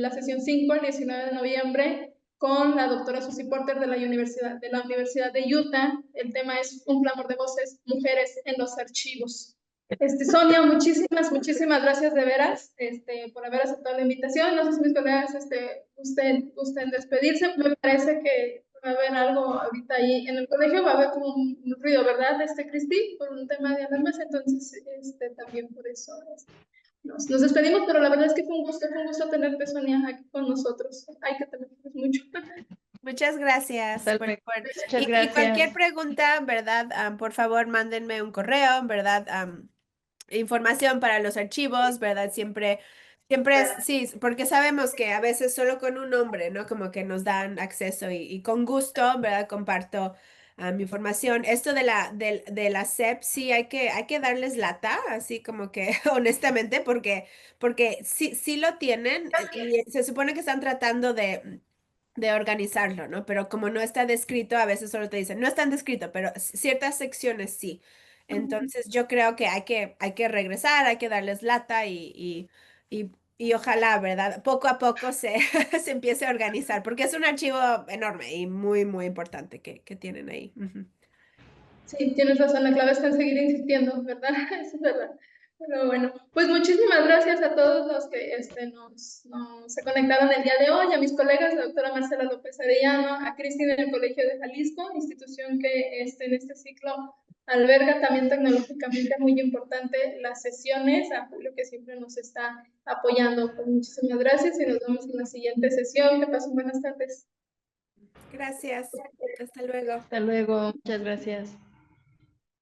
la sesión 5, el 19 de noviembre, con la doctora Susie Porter de la Universidad de Utah. El tema es Un clamor de voces, mujeres en los archivos. Sonia, muchísimas gracias de veras por haber aceptado la invitación. No sé si mis colegas gusten despedirse. Me parece que va a haber algo ahorita ahí en el colegio, va a haber como un ruido, ¿verdad, Cristi? Por un tema de alarmas, entonces también por eso nos despedimos, pero la verdad es que fue un gusto tenerte, Sonia, aquí con nosotros. Hay que tenerlos mucho. Muchas gracias Totalmente. Muchas y cualquier gracias. pregunta, ¿verdad? Por favor, mándenme un correo, ¿verdad? Información para los archivos, ¿verdad? Siempre sí, porque sabemos que a veces solo con un nombre, ¿no? Como que nos dan acceso y con gusto, ¿verdad? Comparto mi información. Esto de la SEP, sí, hay que darles lata, así como que honestamente, porque sí lo tienen y se supone que están tratando de organizarlo, ¿no? Pero como no está descrito, a veces solo te dicen, no está descrito, pero ciertas secciones sí. Entonces yo creo que hay que regresar, hay que darles lata y ojalá, ¿verdad? Poco a poco se empiece a organizar, porque es un archivo enorme y muy, muy importante que tienen ahí. Ujú. Sí, tienes razón, la clave está en seguir insistiendo, ¿verdad? Eso es verdad. Pero bueno, pues muchísimas gracias a todos los que se conectaron el día de hoy, a mis colegas, la doctora Marcela López Arellano, a Cristina del Colegio de Jalisco, institución que en este ciclo alberga también tecnológicamente muy importante las sesiones, a Julio que siempre nos está apoyando. Pues muchísimas gracias y nos vemos en la siguiente sesión. Que pasen buenas tardes. Gracias. Hasta luego. Hasta luego. Muchas gracias.